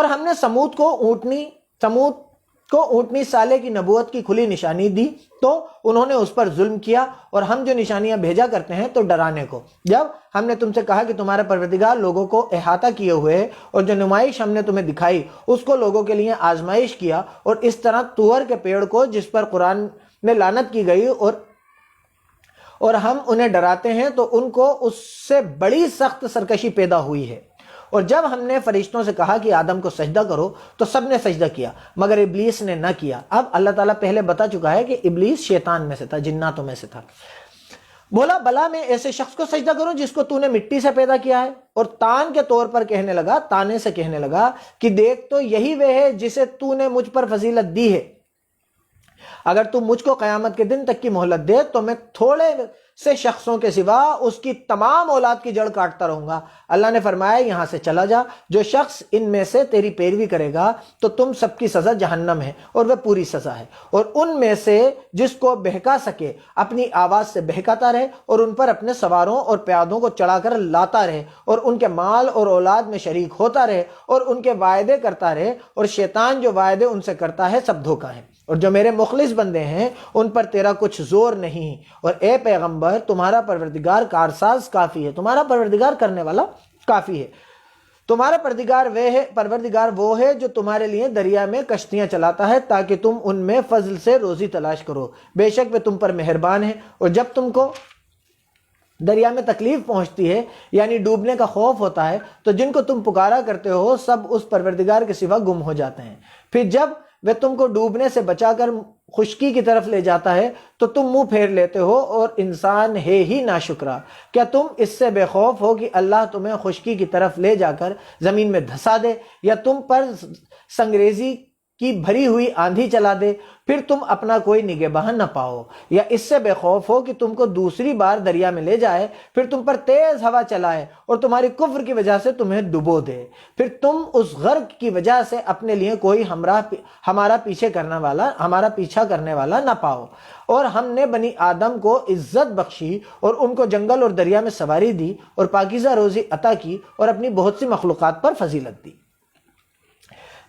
ہم نے سمود کو اونٹنی سالے کی نبوت کی کھلی نشانی دی تو انہوں نے اس پر ظلم کیا، اور ہم جو نشانیاں بھیجا کرتے ہیں تو ڈرانے کو۔ جب ہم نے تم سے کہا کہ تمہارا پروردگار لوگوں کو احاطہ کیے ہوئے، اور جو نمائش ہم نے تمہیں دکھائی اس کو لوگوں کے لیے آزمائش کیا، اور اس طرح طور کے پیڑ کو جس پر قرآن میں لعنت کی گئی اور ہم انہیں ڈراتے ہیں تو ان کو اس سے بڑی سخت سرکشی پیدا ہوئی ہے۔ اور جب ہم نے فرشتوں سے کہا کہ آدم کو سجدہ کرو تو سب نے سجدہ کیا مگر ابلیس نے نہ کیا۔ اب اللہ تعالیٰ پہلے بتا چکا ہے کہ ابلیس شیطان میں سے تھا، جناتوں میں سے تھا۔ بولا بلا میں ایسے شخص کو سجدہ کروں جس کو تو نے مٹی سے پیدا کیا ہے، اور تان کے طور پر تانے سے کہنے لگا کہ دیکھ تو یہی وہ ہے جسے تو نے مجھ پر فضیلت دی ہے، اگر تو مجھ کو قیامت کے دن تک کی مہلت دے تو میں تھوڑے سے شخصوں کے سوا اس کی تمام اولاد کی جڑ کاٹتا رہوں گا۔ اللہ نے فرمایا یہاں سے چلا جا، جو شخص ان میں سے تیری پیروی کرے گا تو تم سب کی سزا جہنم ہے، اور وہ پوری سزا ہے، اور ان میں سے جس کو بہکا سکے اپنی آواز سے بہکاتا رہے، اور ان پر اپنے سواروں اور پیادوں کو چڑھا کر لاتا رہے، اور ان کے مال اور اولاد میں شریک ہوتا رہے، اور ان کے وعدے کرتا رہے، اور شیطان جو وعدے ان سے کرتا ہے سب دھوکہ ہے، اور جو میرے مخلص بندے ہیں ان پر تیرا کچھ زور نہیں۔ اور اے پیغمبر تمہارا پروردگار کارساز کافی ہے، تمہارا پروردگار کرنے والا کافی ہے۔ تمہارا پروردگار وہ ہے جو تمہارے لیے دریا میں کشتیاں چلاتا ہے تاکہ تم ان میں فضل سے روزی تلاش کرو، بے شک وہ تم پر مہربان ہے۔ اور جب تم کو دریا میں تکلیف پہنچتی ہے یعنی ڈوبنے کا خوف ہوتا ہے تو جن کو تم پکارا کرتے ہو سب اس پروردگار کے سوا گم ہو جاتے ہیں، پھر جب وہ تم کو ڈوبنے سے بچا کر خشکی کی طرف لے جاتا ہے تو تم منہ پھیر لیتے ہو اور انسان ہے ہی ناشکرا۔ کیا تم اس سے بے خوف ہو کہ اللہ تمہیں خشکی کی طرف لے جا کر زمین میں دھسا دے یا تم پر سنگریزی کی بھری ہوئی آندھی چلا دے، پھر تم اپنا کوئی نگہباں نہ پاؤ، یا اس سے بے خوف ہو کہ تم کو دوسری بار دریا میں لے جائے، پھر تم پر تیز ہوا چلائے اور تمہاری کفر کی وجہ سے تمہیں ڈبو دے، پھر تم اس غرق کی وجہ سے اپنے لیے کوئی ہمارا پیچھا کرنے والا نہ پاؤ۔ اور ہم نے بنی آدم کو عزت بخشی اور ان کو جنگل اور دریا میں سواری دی اور پاکیزہ روزی عطا کی اور اپنی بہت سی مخلوقات پر فضیلت دی۔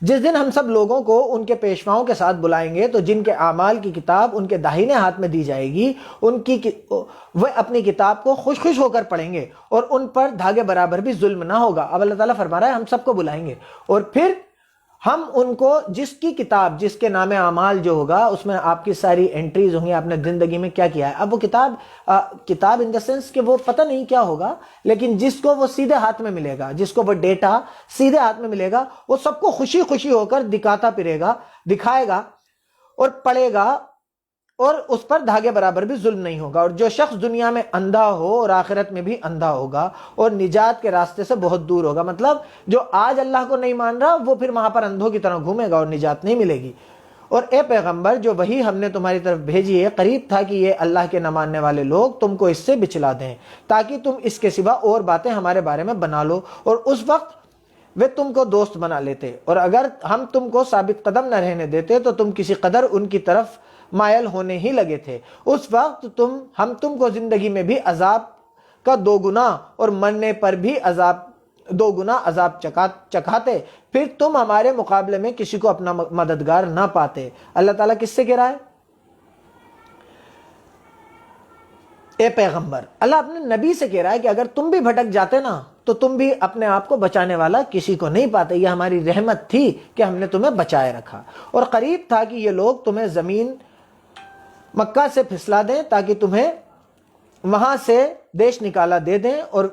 جس دن ہم سب لوگوں کو ان کے پیشواؤں کے ساتھ بلائیں گے تو جن کے اعمال کی کتاب ان کے داہنے ہاتھ میں دی جائے گی وہ اپنی کتاب کو خوش خوش ہو کر پڑھیں گے اور ان پر دھاگے برابر بھی ظلم نہ ہوگا۔ اب اللہ تعالیٰ فرما رہا ہے ہم سب کو بلائیں گے اور پھر ہم ان کو جس کی کتاب، جس کے نام اعمال جو ہوگا اس میں آپ کی ساری انٹریز ہوں گی، آپ نے زندگی میں کیا کیا ہے۔ اب وہ کتاب ان دا سینس کہ وہ پتہ نہیں کیا ہوگا، لیکن جس کو وہ سیدھے ہاتھ میں ملے گا، جس کو وہ ڈیٹا سیدھے ہاتھ میں ملے گا، وہ سب کو خوشی خوشی ہو کر دکھاتا پھرے گا، دکھائے گا اور پڑھے گا، اور اس پر دھاگے برابر بھی ظلم نہیں ہوگا۔ اور جو شخص دنیا میں اندھا ہو اور آخرت میں بھی اندھا ہوگا اور نجات کے راستے سے بہت دور ہوگا، مطلب جو آج اللہ کو نہیں مان رہا وہ پھر وہاں پر اندھوں کی طرح گھومے گا اور نجات نہیں ملے گی۔ اور اے پیغمبر جو وہی ہم نے تمہاری طرف بھیجی ہے، قریب تھا کہ یہ اللہ کے نہ ماننے والے لوگ تم کو اس سے بچلا دیں تاکہ تم اس کے سوا اور باتیں ہمارے بارے میں بنا لو، اور اس وقت وہ تم کو دوست بنا لیتے، اور اگر ہم تم کو ثابت قدم نہ رہنے دیتے تو تم کسی قدر ان کی طرف مائل ہونے ہی لگے تھے۔ اس وقت ہم تم کو زندگی میں بھی عذاب کا دو گنا اور مرنے پر بھی دو گنا عذاب چکھاتے، پھر تم ہمارے مقابلے میں کسی کو اپنا مددگار نہ پاتے۔ اللہ تعالیٰ کس سے کہہ رہا ہے؟ اے پیغمبر، اللہ اپنے نبی سے کہہ رہا ہے کہ اگر تم بھی بھٹک جاتے نا تو تم بھی اپنے آپ کو بچانے والا کسی کو نہیں پاتے، یہ ہماری رحمت تھی کہ ہم نے تمہیں بچائے رکھا۔ اور قریب تھا کہ یہ لوگ تمہیں زمین مکہ سے پھسلا دیں تاکہ تمہیں وہاں سے دیش نکالا دے دیں، اور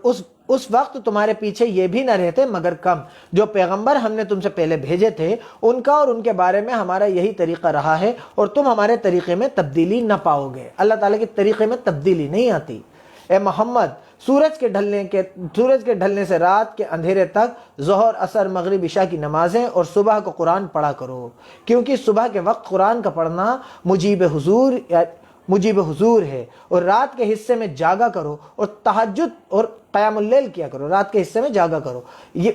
اس وقت تمہارے پیچھے یہ بھی نہ رہتے مگر کم۔ جو پیغمبر ہم نے تم سے پہلے بھیجے تھے ان کا اور ان کے بارے میں ہمارا یہی طریقہ رہا ہے، اور تم ہمارے طریقے میں تبدیلی نہ پاؤ گے۔ اللہ تعالیٰ کے طریقے میں تبدیلی نہیں آتی۔ اے محمد، سورج کے ڈھلنے سے رات کے اندھیرے تک ظہر، عصر، مغرب، عشاء کی نمازیں اور صبح کو قرآن پڑھا کرو، کیونکہ صبح کے وقت قرآن کا پڑھنا مجیب حضور ہے، اور رات کے حصے میں جاگا کرو اور تہجد اور قیام اللیل کیا کرو، رات کے حصے میں جاگا کرو۔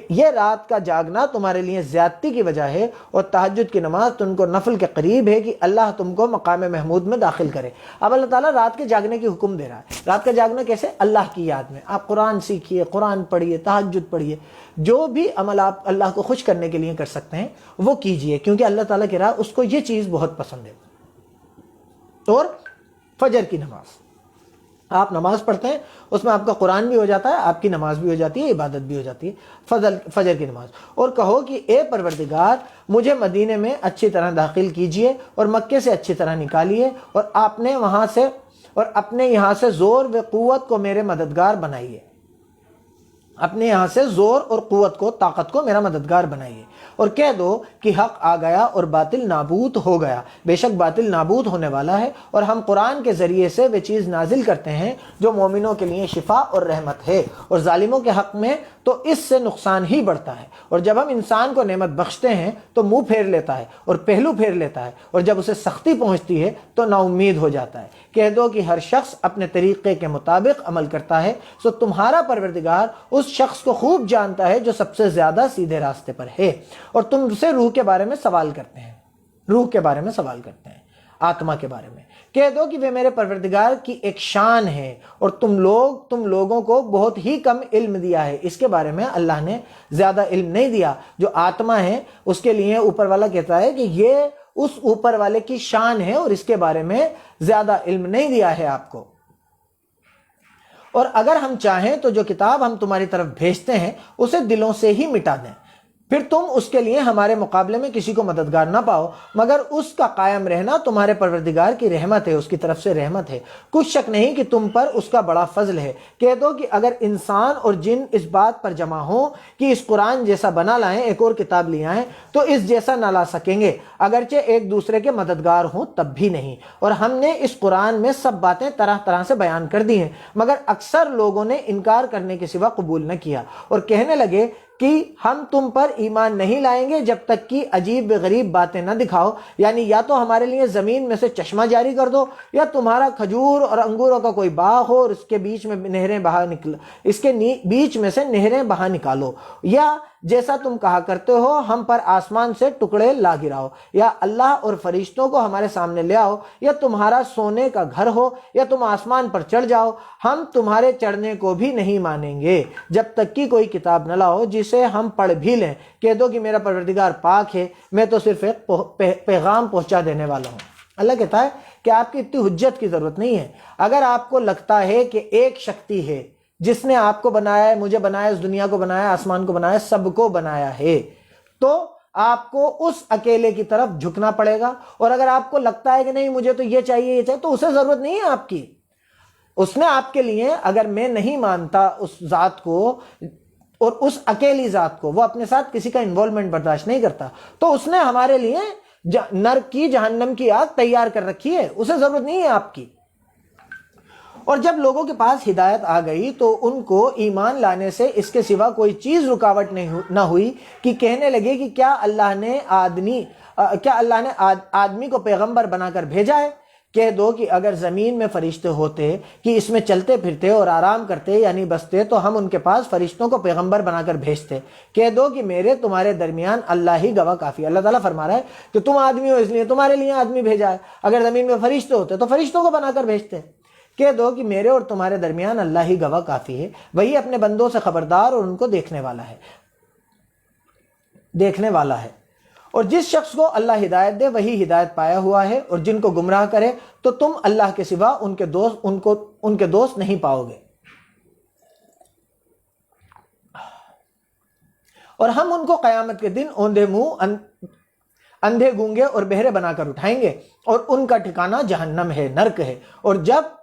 یہ رات کا جاگنا تمہارے لیے زیادتی کی وجہ ہے، اور تہجد کی نماز تم کو نفل کے قریب ہے کہ اللہ تم کو مقام محمود میں داخل کرے۔ اب اللہ تعالیٰ رات کے جاگنے کی حکم دے رہا ہے۔ رات کا جاگنا کیسے؟ اللہ کی یاد میں آپ قرآن سیکھیے، قرآن پڑھیے، تہجد پڑھیے، جو بھی عمل آپ اللہ کو خوش کرنے کے لیے کر سکتے ہیں وہ کیجئے، کیونکہ اللہ تعالیٰ کہہ رہا ہے اس کو یہ چیز بہت پسند ہے۔ اور فجر کی نماز، آپ نماز پڑھتے ہیں اس میں آپ کا قرآن بھی ہو جاتا ہے، آپ کی نماز بھی ہو جاتی ہے، عبادت بھی ہو جاتی ہے، فجر کی نماز۔ اور کہو کہ اے پروردگار مجھے مدینے میں اچھی طرح داخل کیجئے اور مکے سے اچھی طرح نکالیے، اور اپنے یہاں سے زور و قوت کو میرے مددگار بنائیے، اپنے یہاں سے زور اور قوت کو، طاقت کو میرا مددگار بنائیے، اور کہہ دو کہ حق آ گیا اور باطل نابود ہو گیا، بے شک باطل نابود ہونے والا ہے، اور ہم قرآن کے ذریعے سے وہ چیز نازل کرتے ہیں جو مومنوں کے لیے شفا اور رحمت ہے، اور ظالموں کے حق میں تو اس سے نقصان ہی بڑھتا ہے۔ اور جب ہم انسان کو نعمت بخشتے ہیں تو منہ پھیر لیتا ہے اور پہلو پھیر لیتا ہے، اور جب اسے سختی پہنچتی ہے تو نا امید ہو جاتا ہے۔ کہہ دو کہ ہر شخص اپنے طریقے کے مطابق عمل کرتا ہے، سو تمہارا پروردگار اس شخص کو خوب جانتا ہے جو سب سے زیادہ سیدھے راستے پر ہے۔ اور تم سے روح کے بارے میں سوال کرتے ہیں، آتما کے بارے میں، کہہ دو کہ وہ میرے پروردگار کی ایک شان ہے، اور تم لوگوں کو بہت ہی کم علم دیا ہے، اس کے بارے میں اللہ نے زیادہ علم نہیں دیا۔ جو آتما ہے اس کے لیے اوپر والا کہتا ہے کہ یہ اس اوپر والے کی شان ہے، اور اس کے بارے میں زیادہ علم نہیں دیا ہے آپ کو۔ اور اگر ہم چاہیں تو جو کتاب ہم تمہاری طرف بھیجتے ہیں اسے دلوں سے ہی مٹا دیں، پھر تم اس کے لیے ہمارے مقابلے میں کسی کو مددگار نہ پاؤ، مگر اس کا قائم رہنا تمہارے پروردگار کی رحمت ہے، اس کی طرف سے رحمت ہے، کچھ شک نہیں کہ تم پر اس کا بڑا فضل ہے۔ کہہ دو کہ اگر انسان اور جن اس بات پر جمع ہوں کہ اس قرآن جیسا بنا لائیں، ایک اور کتاب لے آئیں، تو اس جیسا نہ لا سکیں گے، اگرچہ ایک دوسرے کے مددگار ہوں تب بھی نہیں۔ اور ہم نے اس قرآن میں سب باتیں طرح طرح سے بیان کر دی ہیں، مگر اکثر لوگوں نے انکار کرنے کے سوا قبول نہ کیا، اور کہنے لگے کہ ہم تم پر ایمان نہیں لائیں گے جب تک کہ عجیب غریب باتیں نہ دکھاؤ، یعنی یا تو ہمارے لیے زمین میں سے چشمہ جاری کر دو، یا تمہارا کھجور اور انگوروں کا کوئی باغ ہو اور اس کے بیچ میں سے نہریں بہا نکالو، یا جیسا تم کہا کرتے ہو ہم پر آسمان سے ٹکڑے لا گراؤ، یا اللہ اور فرشتوں کو ہمارے سامنے لے آؤ، یا تمہارا سونے کا گھر ہو، یا تم آسمان پر چڑھ جاؤ، ہم تمہارے چڑھنے کو بھی نہیں مانیں گے جب تک کہ کوئی کتاب نہ لاؤ جسے ہم پڑھ بھی لیں۔ کہہ دو کہ میرا پروردگار پاک ہے، میں تو صرف ایک پیغام پہنچا دینے والا ہوں۔ اللہ کہتا ہے کہ آپ کی اتنی حجت کی ضرورت نہیں ہے۔ اگر آپ کو لگتا ہے کہ ایک شکتی ہے جس نے آپ کو بنایا ہے، مجھے بنایا، اس دنیا کو بنایا، آسمان کو بنایا، سب کو بنایا ہے، تو آپ کو اس اکیلے کی طرف جھکنا پڑے گا۔ اور اگر آپ کو لگتا ہے کہ نہیں مجھے تو یہ چاہیے یہ چاہیے، تو اسے ضرورت نہیں ہے آپ کی۔ اس نے آپ کے لیے، اگر میں نہیں مانتا اس ذات کو اور اس اکیلی ذات کو، وہ اپنے ساتھ کسی کا انوالومنٹ برداشت نہیں کرتا، تو اس نے ہمارے لیے نرک کی، جہنم کی آگ تیار کر رکھی ہے، اسے ضرورت نہیں ہے آپ کی۔ اور جب لوگوں کے پاس ہدایت آ گئی تو ان کو ایمان لانے سے اس کے سوا کوئی چیز رکاوٹ نہ ہوئی کہ کہنے لگے کہ کیا اللہ نے آدمی کو پیغمبر بنا کر بھیجا ہے؟ کہہ دو کہ اگر زمین میں فرشتے ہوتے کہ اس میں چلتے پھرتے اور آرام کرتے یعنی بستے، تو ہم ان کے پاس فرشتوں کو پیغمبر بنا کر بھیجتے۔ کہہ دو کہ میرے تمہارے درمیان اللہ ہی گواہ کافی ہے۔ اللہ تعالیٰ فرما رہا ہے کہ تم آدمی ہو اس لیے تمہارے لیے آدمی بھیجا ہے، اگر زمین میں فرشتے ہوتے تو فرشتوں کو بنا کر بھیجتے۔ کہہ دو کہ میرے اور تمہارے درمیان اللہ ہی گواہ کافی ہے، وہی اپنے بندوں سے خبردار اور ان کو دیکھنے والا ہے۔ اور جس شخص کو اللہ ہدایت دے وہی ہدایت پایا ہوا ہے، اور جن کو گمراہ کرے تو تم اللہ کے سوا ان کے دوست نہیں پاؤ گے۔ اور ہم ان کو قیامت کے دن اوندے منہ، اندھے گونگے اور بہرے بنا کر اٹھائیں گے، اور ان کا ٹھکانہ جہنم ہے، نرک ہے، اور جب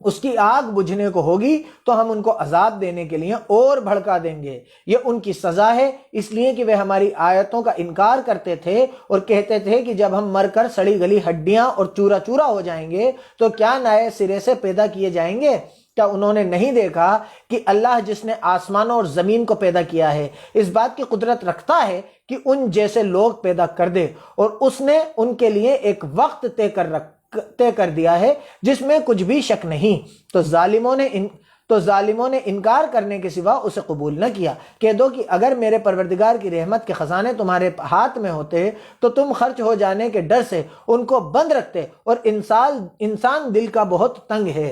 اس کی آگ بجھنے کو ہوگی تو ہم ان کو عذاب دینے کے لیے اور بھڑکا دیں گے۔ یہ ان کی سزا ہے، اس لیے کہ وہ ہماری آیتوں کا انکار کرتے تھے اور کہتے تھے کہ جب ہم مر کر سڑی گلی ہڈیاں اور چورا چورا ہو جائیں گے تو کیا نئے سرے سے پیدا کیے جائیں گے؟ کیا انہوں نے نہیں دیکھا کہ اللہ جس نے آسمانوں اور زمین کو پیدا کیا ہے اس بات کی قدرت رکھتا ہے کہ ان جیسے لوگ پیدا کر دے، اور اس نے ان کے لیے ایک وقت طے کر دیا ہے جس میں کچھ بھی شک نہیں، تو ظالموں نے انکار کرنے کے سوا اسے قبول نہ کیا۔ کہہ دو کہ اگر میرے پروردگار کی رحمت کے خزانے تمہارے ہاتھ میں ہوتے تو تم خرچ ہو جانے کے ڈر سے ان کو بند رکھتے، اور انسان دل کا بہت تنگ ہے۔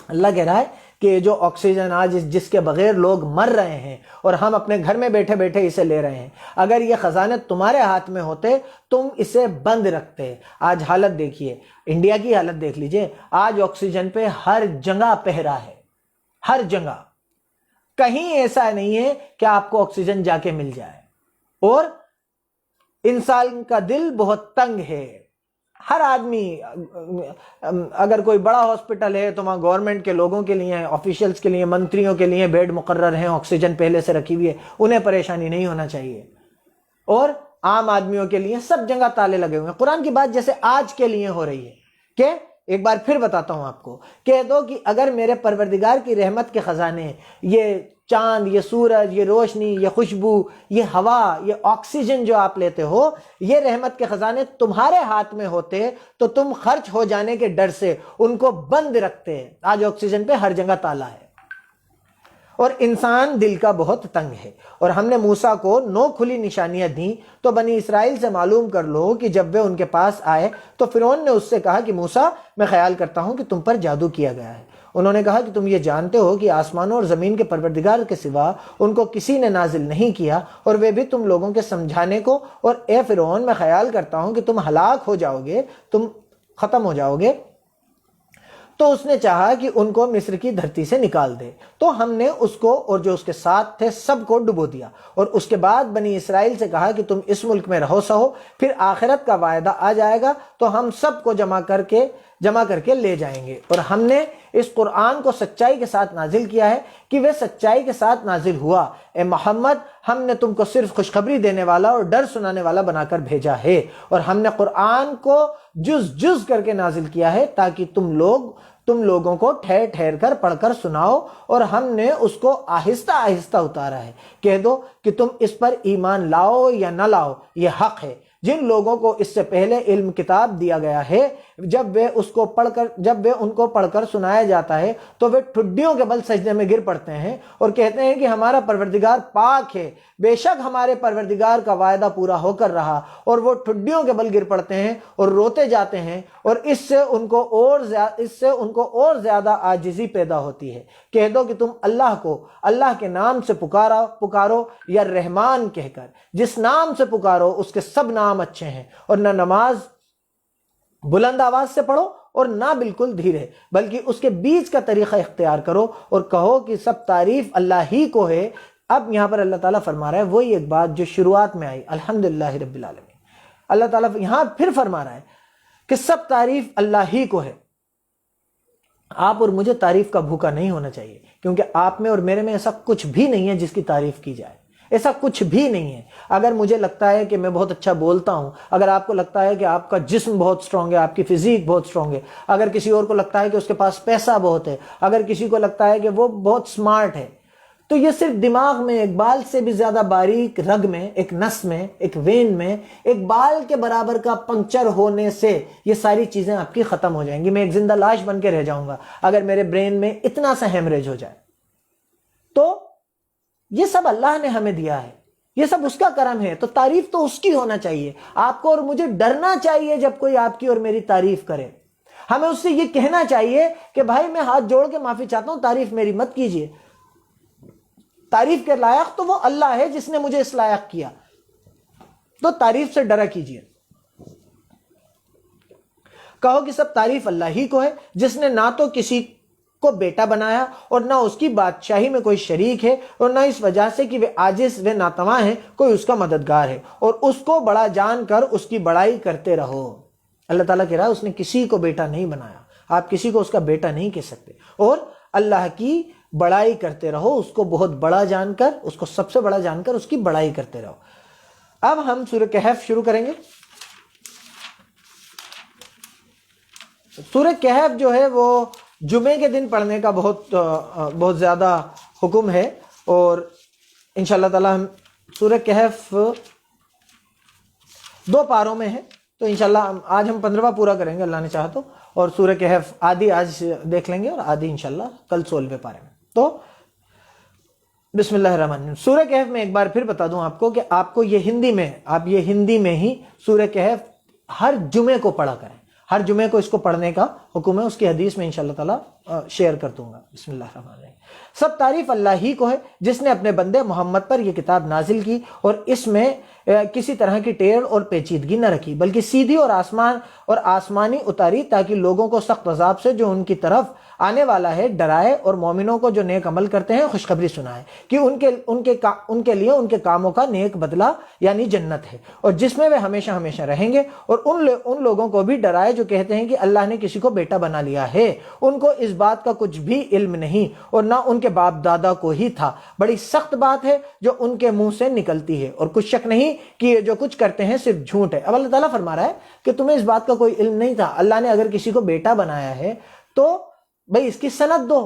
اللہ کہہ رہا ہے کہ جو آکسیجن آج جس کے بغیر لوگ مر رہے ہیں اور ہم اپنے گھر میں بیٹھے بیٹھے اسے لے رہے ہیں، اگر یہ خزانے تمہارے ہاتھ میں ہوتے تم اسے بند رکھتے۔ آج حالت دیکھیے، انڈیا کی حالت دیکھ لیجئے، آج آکسیجن پہ ہر جگہ پہرا ہے، ہر جگہ، کہیں ایسا نہیں ہے کہ آپ کو آکسیجن جا کے مل جائے، اور انسان کا دل بہت تنگ ہے۔ ہر آدمی، اگر کوئی بڑا ہاسپٹل ہے تو وہاں گورنمنٹ کے لوگوں کے لیے، آفیشلز کے لیے، منتریوں کے لیے بیڈ مقرر ہیں، آکسیجن پہلے سے رکھی ہوئی ہے، انہیں پریشانی نہیں ہونا چاہیے، اور عام آدمیوں کے لیے سب جگہ تالے لگے ہوئے ہیں۔ قرآن کی بات جیسے آج کے لیے ہو رہی ہے کہ ایک بار پھر بتاتا ہوں آپ کو، کہہ دو کہ اگر میرے پروردگار کی رحمت کے خزانے، یہ چاند، یہ سورج، یہ روشنی، یہ خوشبو، یہ ہوا، یہ آکسیجن جو آپ لیتے ہو، یہ رحمت کے خزانے تمہارے ہاتھ میں ہوتے تو تم خرچ ہو جانے کے ڈر سے ان کو بند رکھتے۔ آج آکسیجن پہ ہر جگہ تالا ہے، اور انسان دل کا بہت تنگ ہے۔ اور ہم نے موسیٰ کو 9 کھلی نشانیاں دیں تو بنی اسرائیل سے معلوم کر لو کہ جب وہ ان کے پاس آئے تو فرعون نے اس سے کہا کہ موسیٰ، میں خیال کرتا ہوں کہ تم پر جادو کیا گیا ہے۔ انہوں نے کہا کہ تم یہ جانتے ہو کہ آسمانوں اور زمین کے پروردگار کے سوا ان کو کسی نے نازل نہیں کیا، اور وہ بھی تم لوگوں کے سمجھانے کو، اور اے فرعون، میں خیال کرتا ہوں کہ تم ہلاک ہو جاؤ گے، تم ختم ہو جاؤ گے۔ تو اس نے چاہا کہ ان کو مصر کی دھرتی سے نکال دے، تو ہم نے اس کو اور جو اس کے ساتھ تھے سب کو ڈبو دیا، اور اس کے بعد بنی اسرائیل سے کہا کہ تم اس ملک میں رہو سہو، پھر آخرت کا وعدہ آ جائے گا تو ہم سب کو جمع کر کے لے جائیں گے۔ اور ہم نے اس قرآن کو سچائی کے ساتھ نازل کیا ہے کہ وہ سچائی کے ساتھ نازل ہوا۔ اے محمد، ہم نے تم کو صرف خوشخبری دینے والا اور ڈر سنانے والا بنا کر بھیجا ہے، اور ہم نے قرآن کو جز جز کر کے نازل کیا ہے تاکہ تم لوگوں کو ٹھہر ٹھہر کر پڑھ کر سناؤ، اور ہم نے اس کو آہستہ آہستہ اتارا ہے۔ کہہ دو کہ تم اس پر ایمان لاؤ یا نہ لاؤ، یہ حق ہے۔ جن لوگوں کو اس سے پہلے علم کتاب دیا گیا ہے، جب وہ ان کو پڑھ کر سنایا جاتا ہے تو وہ ٹھڈیوں کے بل سجدے میں گر پڑتے ہیں اور کہتے ہیں کہ ہمارا پروردگار پاک ہے، بے شک ہمارے پروردگار کا وعدہ پورا ہو کر رہا، اور وہ ٹھڈیوں کے بل گر پڑتے ہیں اور روتے جاتے ہیں، اور اس سے ان کو اور زیادہ عاجزی پیدا ہوتی ہے۔ کہہ دو کہ تم اللہ کے نام سے پکارو یا رحمان کہہ کر، جس نام سے پکارو اس کے سب نام اچھے ہیں، اور نہ نماز بلند آواز سے پڑھو اور نہ بالکل دھیرے، بلکہ اس کے بیچ کا طریقہ اختیار کرو، اور کہو کہ سب تعریف اللہ ہی کو ہے۔ اب یہاں پر اللہ تعالیٰ فرما رہا ہے وہی ایک بات جو شروعات میں آئی، الحمدللہ رب العالمین۔ اللہ تعالیٰ یہاں پھر فرما رہا ہے کہ سب تعریف اللہ ہی کو ہے۔ آپ اور مجھے تعریف کا بھوکا نہیں ہونا چاہیے، کیونکہ آپ میں اور میرے میں ایسا کچھ بھی نہیں ہے جس کی تعریف کی جائے، ایسا کچھ بھی نہیں ہے۔ اگر مجھے لگتا ہے کہ میں بہت اچھا بولتا ہوں، اگر آپ کو لگتا ہے کہ آپ کا جسم بہت سٹرونگ ہے، آپ کی فزیک بہت سٹرونگ ہے، اگر کسی اور کو لگتا ہے کہ اس کے پاس پیسہ بہت ہے، اگر کسی کو لگتا ہے کہ وہ بہت سمارٹ ہے، تو یہ صرف دماغ میں ایک بال سے بھی زیادہ باریک رگ میں، ایک نس میں، ایک وین میں ایک بال کے برابر کا پنکچر ہونے سے یہ ساری چیزیں آپ کی ختم ہو جائیں گی۔ میں ایک زندہ لاش بن کے رہ جاؤں گا اگر میرے برین میں اتنا سا ہیمریج ہو جائے۔ تو یہ سب اللہ نے ہمیں دیا ہے، یہ سب اس کا کرم ہے، تو تعریف تو اس کی ہونا چاہیے۔ آپ کو اور مجھے ڈرنا چاہیے جب کوئی آپ کی اور میری تعریف کرے، ہمیں اس سے یہ کہنا چاہیے کہ بھائی میں ہاتھ جوڑ کے معافی چاہتا ہوں، تعریف میری مت کیجیے۔ تعریف کے لائق تو وہ اللہ ہے جس نے مجھے اس لائق کیا، تو تعریف سے ڈرا کیجیے۔ کہو کہ سب تعریف اللہ ہی کو ہے، جس نے نہ تو کسی کو بیٹا بنایا اور نہ اس کی بادشاہی میں کوئی شریک ہے، اور نہ اس وجہ سے کہ وہ عاجز و ناتواں ہے کوئی اس کا مددگار ہے، اور اس کو بڑا جان کر اس کی بڑائی کرتے رہو۔ اللہ تعالیٰ کہہ رہا ہے اس نے کسی کو بیٹا نہیں بنایا، آپ کسی کو اس کا بیٹا نہیں کہہ سکتے، اور اللہ کی بڑائی کرتے رہو، اس کو بہت بڑا جان کر، اس کو سب سے بڑا جان کر اس کی بڑائی کرتے رہو۔ اب ہم سورہ کہف شروع کریں گے۔ سورہ کہف جو ہے وہ جمعے کے دن پڑھنے کا بہت زیادہ حکم ہے، اور انشاءاللہ تعالی ہم سورہ کہف 2 پاروں میں ہے، تو انشاءاللہ آج ہم 15واں پورا کریں گے اللہ نے چاہا تو، اور سورہ کہف آدھی آج دیکھ لیں گے اور آدھی انشاءاللہ کل 16ویں پارے میں۔ تو بسم اللہ الرحمن الرحیم۔ سورہ کہف میں ایک بار پھر بتا دوں آپ کو کہ آپ کو یہ ہندی میں ہی سورہ کہف ہر جمعے کو پڑھا کریں، ہر جمعے کو اس کو پڑھنے کا حکم ہے، اس کی حدیث میں انشاءاللہ تعالی شیئر کر دوں گا۔ بسم اللہ الرحمن الرحیم۔ سب تعریف اللہ ہی کو ہے جس نے اپنے بندے محمد پر یہ کتاب نازل کی اور اس میں کسی طرح کی ٹیڑھ اور پیچیدگی نہ رکھی، بلکہ سیدھی اور آسمانی اتاری تاکہ لوگوں کو سخت عذاب سے جو ان کی طرف آنے والا ہے ڈرائے، اور مومنوں کو جو نیک عمل کرتے ہیں خوشخبری سنائے کہ ان کے لیے ان کے کاموں کا نیک بدلہ یعنی جنت ہے، اور جس میں وہ ہمیشہ ہمیشہ رہیں گے، اور ان لوگوں کو بھی ڈرائے جو کہتے ہیں کہ اللہ نے کسی کو بیٹا بنا لیا ہے، ان کو اس بات کا کچھ بھی علم نہیں اور نہ ان کے باپ دادا کو ہی تھا، بڑی سخت بات ہے جو ان کے منہ سے نکلتی ہے، اور کچھ شک نہیں کہ یہ جو کچھ کرتے ہیں صرف جھوٹ ہے۔ اب اللہ تعالیٰ فرما رہا ہے کہ تمہیں اس بات کا کوئی علم نہیں تھا، اللہ نے اگر کسی کو بیٹا بنایا ہے تو بھئی اس کی سند دو،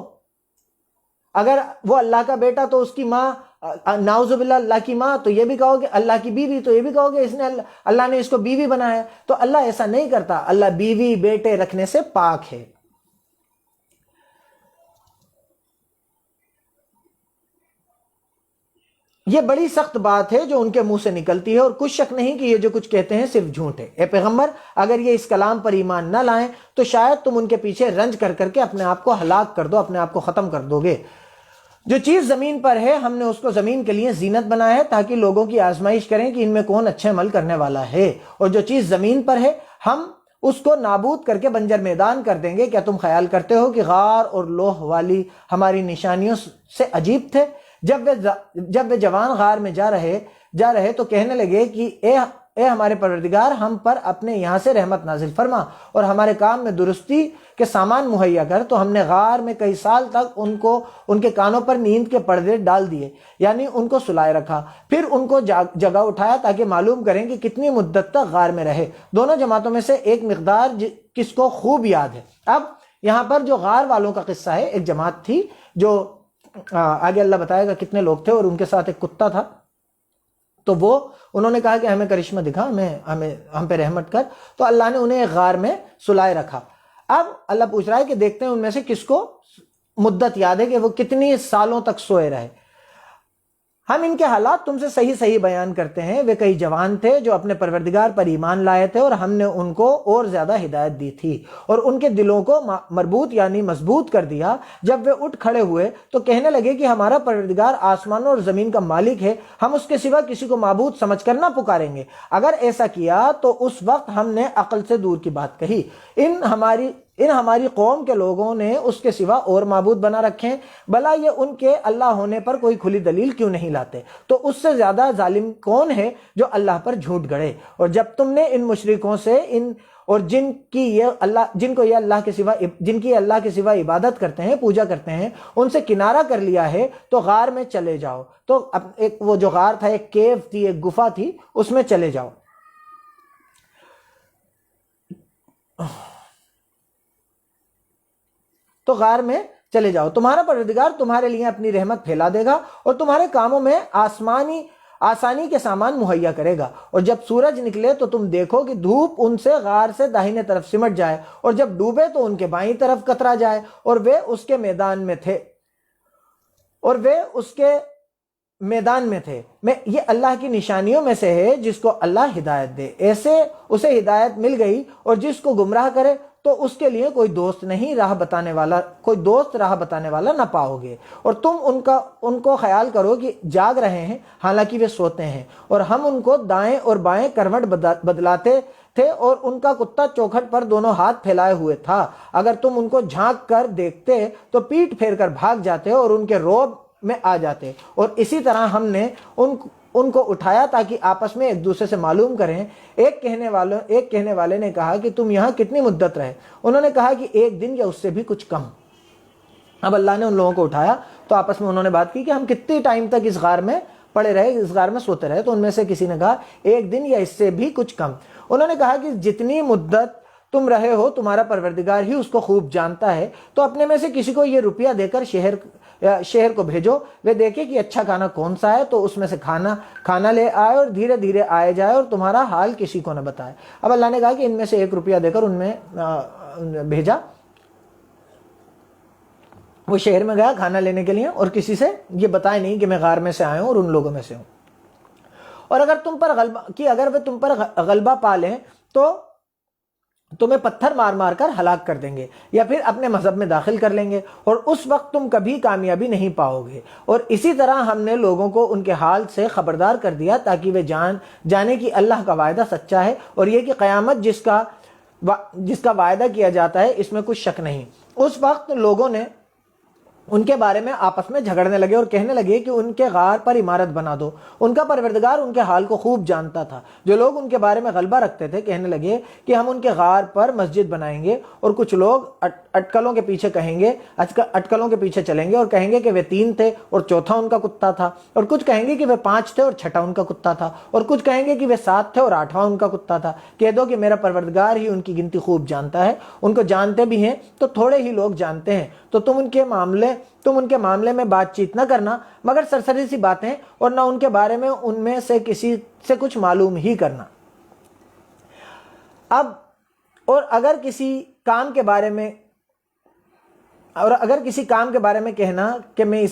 اگر وہ اللہ کا بیٹا تو اس کی ماں نعوذ باللہ اللہ کی ماں، تو یہ بھی کہو گے اللہ کی بیوی، تو یہ بھی کہو گے اللہ نے اس کو بیوی بنایا، تو اللہ ایسا نہیں کرتا، اللہ بیوی بیٹے رکھنے سے پاک ہے۔ یہ بڑی سخت بات ہے جو ان کے منہ سے نکلتی ہے، اور کچھ شک نہیں کہ یہ جو کچھ کہتے ہیں صرف جھوٹ ہے۔ اے پیغمبر، اگر یہ اس کلام پر ایمان نہ لائیں تو شاید تم ان کے پیچھے رنج کر کر کے اپنے آپ کو ہلاک کر دو، اپنے آپ کو ختم کر دو گے۔ جو چیز زمین پر ہے ہم نے اس کو زمین کے لیے زینت بنایا ہے تاکہ لوگوں کی آزمائش کریں کہ ان میں کون اچھے عمل کرنے والا ہے، اور جو چیز زمین پر ہے ہم اس کو نابود کر کے بنجر میدان کر دیں گے۔ کیا تم خیال کرتے ہو کہ غار اور لوح والی ہماری نشانیوں سے عجیب تھے؟ جب وہ جوان غار میں جا رہے تو کہنے لگے کہ اے ہمارے پروردگار، ہم پر اپنے یہاں سے رحمت نازل فرما اور ہمارے کام میں درستی کے سامان مہیا کر۔ تو ہم نے غار میں کئی سال تک ان کے کانوں پر نیند کے پردے ڈال دیے، یعنی ان کو سلائے رکھا، پھر ان کو جگہ اٹھایا تاکہ معلوم کریں کہ کتنی مدت تک غار میں رہے۔ دونوں جماعتوں میں سے ایک مقدار کس کو خوب یاد ہے۔ اب یہاں پر جو غار والوں کا قصہ ہے، ایک جماعت تھی جو آگے اللہ بتائے گا کتنے لوگ تھے، اور ان کے ساتھ ایک کتا تھا۔ تو انہوں نے کہا کہ ہمیں کرشمہ دکھا، ہم پہ رحمت کر۔ تو اللہ نے انہیں ایک غار میں سلائے رکھا۔ اب اللہ پوچھ رہا ہے کہ دیکھتے ہیں ان میں سے کس کو مدت یاد ہے کہ وہ کتنی سالوں تک سوئے رہے۔ ہم ان کے حالات تم سے صحیح بیان کرتے ہیں۔ وہ کئی جوان تھے جو اپنے پروردگار پر ایمان لائے تھے، اور ہم نے ان کو اور زیادہ ہدایت دی تھی اور ان کے دلوں کو مربوط یعنی مضبوط کر دیا۔ جب وہ اٹھ کھڑے ہوئے تو کہنے لگے کہ ہمارا پروردگار آسمانوں اور زمین کا مالک ہے، ہم اس کے سوا کسی کو معبود سمجھ کر نہ پکاریں گے۔ اگر ایسا کیا تو اس وقت ہم نے عقل سے دور کی بات کہی۔ ان ہماری قوم کے لوگوں نے اس کے سوا اور معبود بنا رکھے ہیں، بھلا یہ ان کے اللہ ہونے پر کوئی کھلی دلیل کیوں نہیں لاتے؟ تو اس سے زیادہ ظالم کون ہے جو اللہ پر جھوٹ گڑے؟ اور جب تم نے ان مشرکوں سے اور جن کی اللہ کے سوا عبادت کرتے ہیں، پوجا کرتے ہیں، ان سے کنارہ کر لیا ہے تو غار میں چلے جاؤ۔ تو وہ جو غار تھا، ایک کیو تھی، ایک گفا تھی، اس میں چلے جاؤ۔ تو غار میں چلے جاؤ، تمہارا پروردگار تمہارے لیے اپنی رحمت پھیلا دے گا اور تمہارے کاموں میں آسانی کے سامان مہیا کرے گا۔ اور جب سورج نکلے تو تم دیکھو کہ دھوپ ان سے غار سے داہنے طرف سمٹ جائے، اور جب ڈوبے تو ان کے بائیں طرف کترا جائے، اور وہ اس کے میدان میں تھے۔ یہ اللہ کی نشانیوں میں سے ہے جس کو اللہ ہدایت دے، ایسے اسے ہدایت مل گئی، اور جس کو گمراہ کرے تو اس کے لیے کوئی دوست راہ بتانے والا نہ پاؤ گے۔ اور تم ان کو خیال کرو کہ جاگ رہے ہیں حالانکہ وہ سوتے ہیں، اور ہم ان کو دائیں اور بائیں کروٹ بدلاتے تھے، اور ان کا کتا چوکھٹ پر دونوں ہاتھ پھیلائے ہوئے تھا۔ اگر تم ان کو جھانک کر دیکھتے تو پیٹ پھیر کر بھاگ جاتے اور ان کے روب میں آ جاتے۔ اور اسی طرح ہم نے ان کو اٹھایا تاکہ آپس میں ایک دوسرے سے معلوم کریں۔ ایک کہنے والے نے کہا کہ تم یہاں کتنی مدت رہے؟ انہوں نے کہا کہ 1 دن یا اس سے بھی کچھ کم۔ اب اللہ نے ان لوگوں کو اٹھایا تو آپس میں انہوں نے بات کی کہ ہم کتنے ٹائم تک اس غار میں پڑے رہے، اس غار میں سوتے رہے؟ تو ان میں سے کسی نے کہا 1 دن یا اس سے بھی کچھ کم۔ انہوں نے کہا کہ جتنی مدت تم رہے ہو تمہارا پروردگار ہی اس کو خوب جانتا ہے۔ تو اپنے میں سے کسی کو یہ روپیہ دے کر شہر کو بھیجو، وہ دیکھے کہ اچھا کھانا کون سا ہے تو اس میں سے کھانا لے آئے، اور دھیرے دھیرے آئے جائے اور تمہارا حال کسی کو نہ بتائے۔ اب اللہ نے کہا کہ ان میں سے 1 روپیہ دے کر ان میں بھیجا۔ وہ شہر میں گیا کھانا لینے کے لیے، اور کسی سے یہ بتائے نہیں کہ میں غار میں سے آیا ہوں اور ان لوگوں میں سے ہوں۔ اور اگر وہ تم پر غلبہ پا لیں تو تمہیں پتھر مار مار کر ہلاک کر دیں گے، یا پھر اپنے مذہب میں داخل کر لیں گے، اور اس وقت تم کبھی کامیابی نہیں پاؤ گے۔ اور اسی طرح ہم نے لوگوں کو ان کے حال سے خبردار کر دیا تاکہ وہ جانے کہ اللہ کا وعدہ سچا ہے، اور یہ کہ قیامت جس کا وعدہ کیا جاتا ہے اس میں کچھ شک نہیں۔ اس وقت لوگوں نے ان کے بارے میں آپس میں جھگڑنے لگے اور کہنے لگے کہ ان کے غار پر عمارت بنا دو۔ ان کا پروردگار ان کے حال کو خوب جانتا تھا۔ جو لوگ ان کے بارے میں غلبہ رکھتے تھے کہنے لگے کہ ہم ان کے غار پر مسجد بنائیں گے، اور کچھ لوگ اٹکلوں کے پیچھے چلیں گے اور کہیں گے کہ وہ 3 تھے اور چوتھا ان کا کتا تھا، اور کچھ کہیں گے کہ وہ 5 تھے اور چھٹا ان کا کتا تھا، اور کچھ کہیں گے کہ وہ 7 تھے اور 8واں ان کا کتا تھا۔ کہہ دو کہ میرا پروردگار ہی ان کی گنتی خوب جانتا ہے، ان کو جانتے بھی ہیں تو تھوڑے ہی لوگ جانتے ہیں۔ تو تم ان کے معاملے میں بات چیت نہ کرنا مگر سرسری سی باتیں، اور نہ ان کے بارے میں ان میں سے کسی سے کچھ معلوم ہی کرنا۔ اگر کسی کام کے بارے میں کہنا کہ میں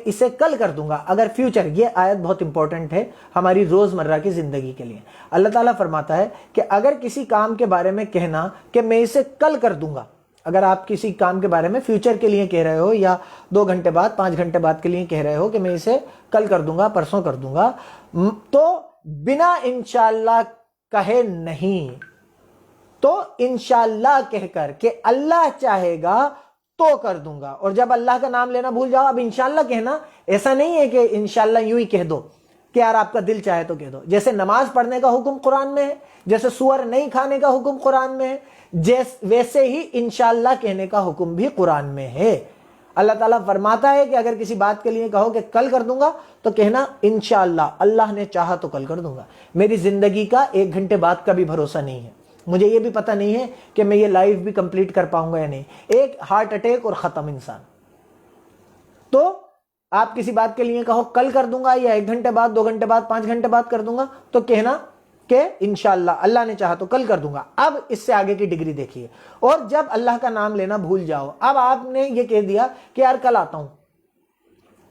اسے کل کر دوں گا، اگر فیوچر، یہ آیت بہت امپورٹنٹ ہے ہماری روزمرہ کی زندگی کے لیے۔ اللہ تعالیٰ فرماتا ہے کہ اگر کسی کام کے بارے میں کہنا کہ میں اسے کل کر دوں گا، اگر آپ کسی کام کے بارے میں فیوچر کے لیے کہہ رہے ہو، یا 2 گھنٹے بعد 5 گھنٹے بعد کے لیے کہہ رہے ہو کہ میں اسے کل کر دوں گا، پرسوں کر دوں گا، تو بنا انشاءاللہ کہے نہیں، تو انشاءاللہ کہہ کر کہ اللہ چاہے گا تو کر دوں گا. اور جب اللہ کا نام لینا بھول جاؤ, اب انشاءاللہ کہنا ایسا نہیں ہے کہ انشاءاللہ یوں ہی کہہ دو کہ یار آپ کا دل چاہے تو کہہ دو. جیسے نماز پڑھنے کا حکم قرآن میں ہے, جیسے سور نہیں کھانے کا حکم قرآن میں ہے, ویسے ہی انشاءاللہ کہنے کا حکم بھی قرآن میں ہے. اللہ تعالیٰ فرماتا ہے کہ اگر کسی بات کے لیے کہو کہ کل کر دوں گا تو کہنا انشاءاللہ, اللہ نے چاہا تو کل کر دوں گا. میری زندگی کا 1 گھنٹے بعد کا بھی بھروسہ نہیں ہے, مجھے یہ بھی پتہ نہیں ہے کہ میں یہ لائف بھی کمپلیٹ کر پاؤں گا یا نہیں. ایک ہارٹ اٹیک اور ختم انسان. تو آپ کسی بات کے لیے کہو کل کر دوں گا, یا 1 گھنٹے بعد, 2 گھنٹے بعد, 5 گھنٹے بعد کر دوں گا, تو کہنا کہ انشاءاللہ اللہ نے چاہا تو کل کر دوں گا. اب اس سے آگے کی ڈگری دیکھیے. اور جب اللہ کا نام لینا بھول جاؤ, اب آپ نے یہ کہہ دیا کہ یار کل آتا ہوں,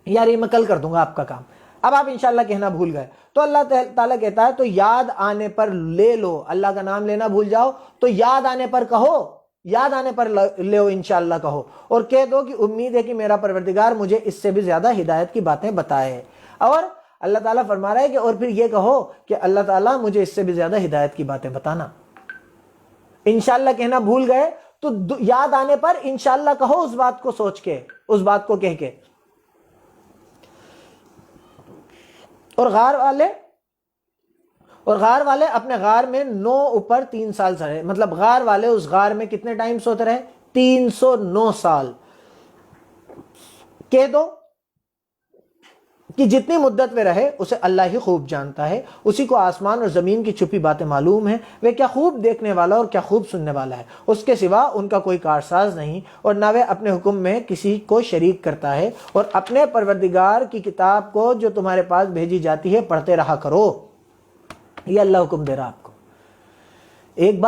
یار یہ میں کل کر دوں گا آپ کا کام, اب آپ انشاءاللہ کہنا بھول گئے, تو اللہ تعالیٰ کہتا ہے تو یاد آنے پر لے لو. اللہ کا نام لینا بھول جاؤ تو یاد آنے پر کہو, یاد آنے پر لے انشاءاللہ کہو, اور کہہ دو کہ امید ہے کہ میرا پروردگار مجھے اس سے بھی زیادہ ہدایت کی باتیں بتائے. اور اللہ تعالیٰ فرما رہا ہے کہ اور پھر یہ کہو کہ اللہ تعالیٰ مجھے اس سے بھی زیادہ ہدایت کی باتیں بتانا. انشاءاللہ کہنا بھول گئے تو یاد آنے پر انشاءاللہ کہو, اس بات کو سوچ کے, اس بات کو کہہ کے. اور غار والے اپنے غار میں 9 اوپر 3 سال سے رہے. مطلب غار والے اس غار میں کتنے ٹائم سوتے رہے؟ 309 سال. کہہ دو کہ جتنی مدت میں رہے اسے اللہ ہی خوب جانتا ہے, اسی کو آسمان اور زمین کی چھپی باتیں معلوم ہیں, وہ کیا خوب دیکھنے والا اور کیا خوب سننے والا ہے. اس کے سوا ان کا کوئی کارساز نہیں, اور نہ وہ اپنے حکم میں کسی کو شریک کرتا ہے. اور اپنے پروردگار کی کتاب کو جو تمہارے پاس بھیجی جاتی ہے پڑھتے رہا کرو. یہ اللہ حکم دے رہا آپ کو. ایک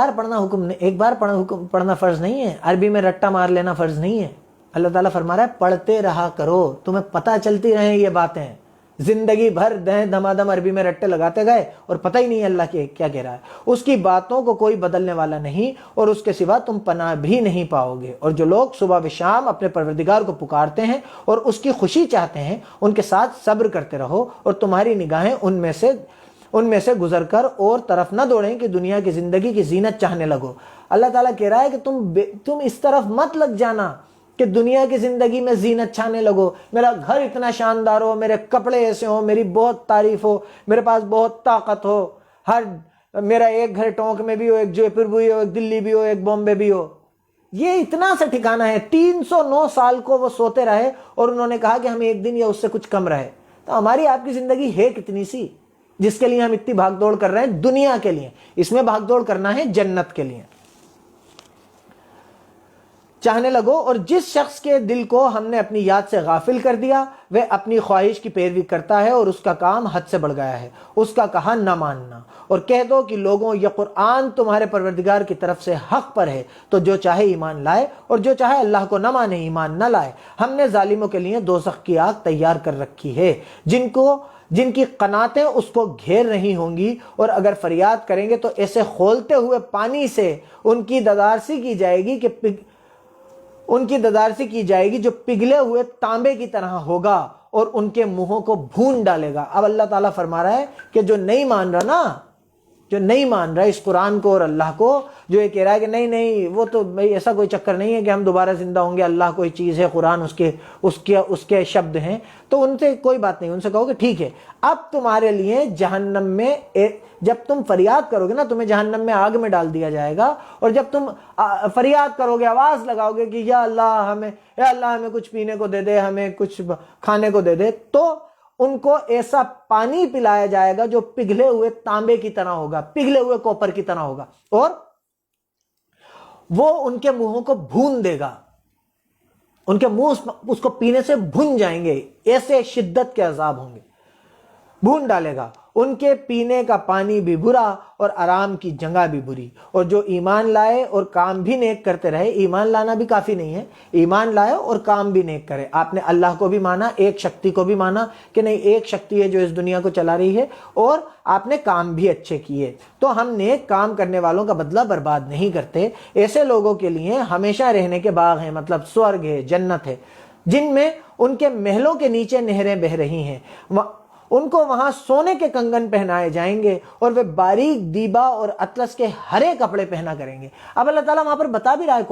بار پڑھنا فرض نہیں ہے, عربی میں رٹا مار لینا فرض نہیں ہے. اللہ تعالیٰ فرما رہا ہے پڑھتے رہا کرو, تمہیں پتہ چلتی رہیں یہ باتیں. زندگی بھر دھما دم عربی میں رٹے لگاتے گئے اور پتہ ہی نہیں اللہ کے کیا کہہ رہا ہے. اس کی باتوں کو کوئی بدلنے والا نہیں, اور اس کے سوا تم پناہ بھی نہیں پاؤ گے. اور جو لوگ صبح و شام اپنے پروردگار کو پکارتے ہیں اور اس کی خوشی چاہتے ہیں, ان کے ساتھ صبر کرتے رہو, اور تمہاری نگاہیں ان میں سے گزر کر اور طرف نہ دوڑیں کہ دنیا کی زندگی کی زینت چاہنے لگو. اللہ تعالیٰ کہہ رہا ہے کہ تم اس طرف مت لگ جانا کہ دنیا کی زندگی میں زینت چھانے لگو. میرا گھر اتنا شاندار ہو, میرے کپڑے ایسے ہوں, میری بہت تعریف ہو, میرے پاس بہت طاقت ہو, میرا ایک گھر ٹونک میں بھی ہو, ایک جے پور بھی ہو, ایک دلی بھی ہو, ایک بامبے بھی ہو. یہ اتنا سا ٹھکانا ہے. 309 سال کو وہ سوتے رہے اور انہوں نے کہا کہ ہم ایک دن یا اس سے کچھ کم رہے. تو ہماری آپ کی زندگی ہے کتنی سی جس کے لیے ہم اتنی بھاگ دوڑ کر رہے ہیں دنیا کے لیے. اس میں بھاگ دوڑ کرنا ہے جنت کے لیے. چاہنے لگو, اور جس شخص کے دل کو ہم نے اپنی یاد سے غافل کر دیا وہ اپنی خواہش کی پیروی کرتا ہے, اور اس کا کام حد سے بڑھ گیا ہے. اس کا کہا نہ ماننا. اور کہہ دو کہ لوگوں یہ قرآن تمہارے پروردگار کی طرف سے حق پر ہے, تو جو چاہے ایمان لائے اور جو چاہے اللہ کو نہ مانے ایمان نہ لائے. ہم نے ظالموں کے لیے دوزخ کی آگ تیار کر رکھی ہے, جن کی قناتیں اس کو گھیر رہی ہوں گی, اور اگر فریاد کریں گے تو ایسے کھولتے ہوئے پانی سے ان کی ددارسی کی جائے گی جو پگھلے ہوئے تانبے کی طرح ہوگا, اور ان کے منہوں کو بھون ڈالے گا. اب اللہ تعالیٰ فرما رہا ہے کہ جو نہیں مان رہا اس قرآن کو اور اللہ کو, جو یہ کہہ رہا ہے کہ نہیں وہ تو بھائی ایسا کوئی چکر نہیں ہے کہ ہم دوبارہ زندہ ہوں گے, اللہ کوئی چیز ہے, قرآن اس کے شبد ہیں, تو ان سے کوئی بات نہیں. ان سے کہو کہ ٹھیک ہے, اب تمہارے لیے جہنم میں جب تم فریاد کرو گے نا تمہیں جہنم میں آگ میں ڈال دیا جائے گا. اور جب تم فریاد کرو گے, آواز لگاؤ گے کہ یا اللہ ہمیں کچھ پینے کو دے دے, ہمیں کچھ کھانے کو دے دے, تو ان کو ایسا پانی پلایا جائے گا جو پگھلے ہوئے تانبے کی طرح ہوگا, پگھلے ہوئے کوپر کی طرح ہوگا, اور وہ ان کے منہوں کو بھون دے گا. ان کے منہ اس کو پینے سے بھن جائیں گے, ایسے شدت کے عذاب ہوں گے, بھون ڈالے گا. ان کے پینے کا پانی بھی برا اور آرام کی جگہ بھی بری. اور جو ایمان لائے اور کام بھی نیک کرتے رہے. ایمان لانا بھی کافی نہیں ہے, ایمان لائے اور کام بھی نیک کرے. آپ نے اللہ کو بھی مانا, ایک شکتی کو بھی مانا کہ نہیں ایک شکتی ہے جو اس دنیا کو چلا رہی ہے, اور آپ نے کام بھی اچھے کیے. تو ہم نیک کام کرنے والوں کا بدلہ برباد نہیں کرتے. ایسے لوگوں کے لیے ہمیشہ رہنے کے باغ ہیں, مطلب سورگ ہے, جنت ہے, جن میں ان کے محلوں کے نیچے نہریں بہ رہی ہیں, ان کو وہاں سونے کے کنگن پہنائے جائیں گے اور وہ باریک دیبا اور اطلس کے ہرے کپڑے پہنا کریں گے. اب اللہ تعالیٰ وہاں پر بتا بھی رہا ہے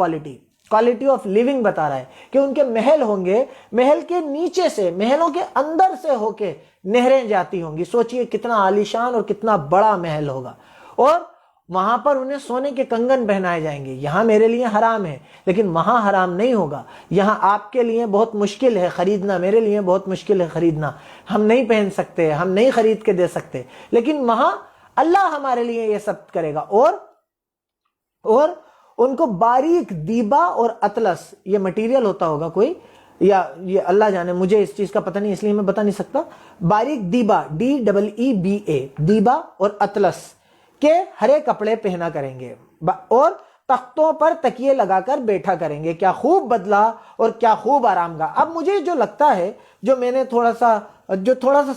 کوالٹی آف لیونگ بتا رہا ہے کہ ان کے محل ہوں گے, محل کے نیچے سے, محلوں کے اندر سے ہو کے نہریں جاتی ہوں گی. سوچئے کتنا عالیشان اور کتنا بڑا محل ہوگا, اور وہاں پر انہیں سونے کے کنگن پہنائے جائیں گے. یہاں میرے لیے حرام ہے لیکن وہاں حرام نہیں ہوگا. یہاں آپ کے لیے بہت مشکل ہے خریدنا, میرے لیے بہت مشکل ہے خریدنا, ہم نہیں پہن سکتے, ہم نہیں خرید کے دے سکتے, لیکن وہاں اللہ ہمارے لیے یہ سب کرے گا. اور ان کو باریک دیبا اور اطلس, یہ مٹیریل ہوتا ہوگا کوئی, یا یہ اللہ جانے, مجھے اس چیز کا پتہ نہیں اس لیے میں بتا نہیں سکتا. باریک دیبا, DEEBA, دیبا اور اطلس کے ہرے کپڑے پہنا کریں گے, اور تختوں پر تکیے لگا کر بیٹھا کریں گے. کیا خوب بدلہ اور کیا خوب آرام گاہ. اب مجھے جو لگتا ہے, جو میں نے تھوڑا سا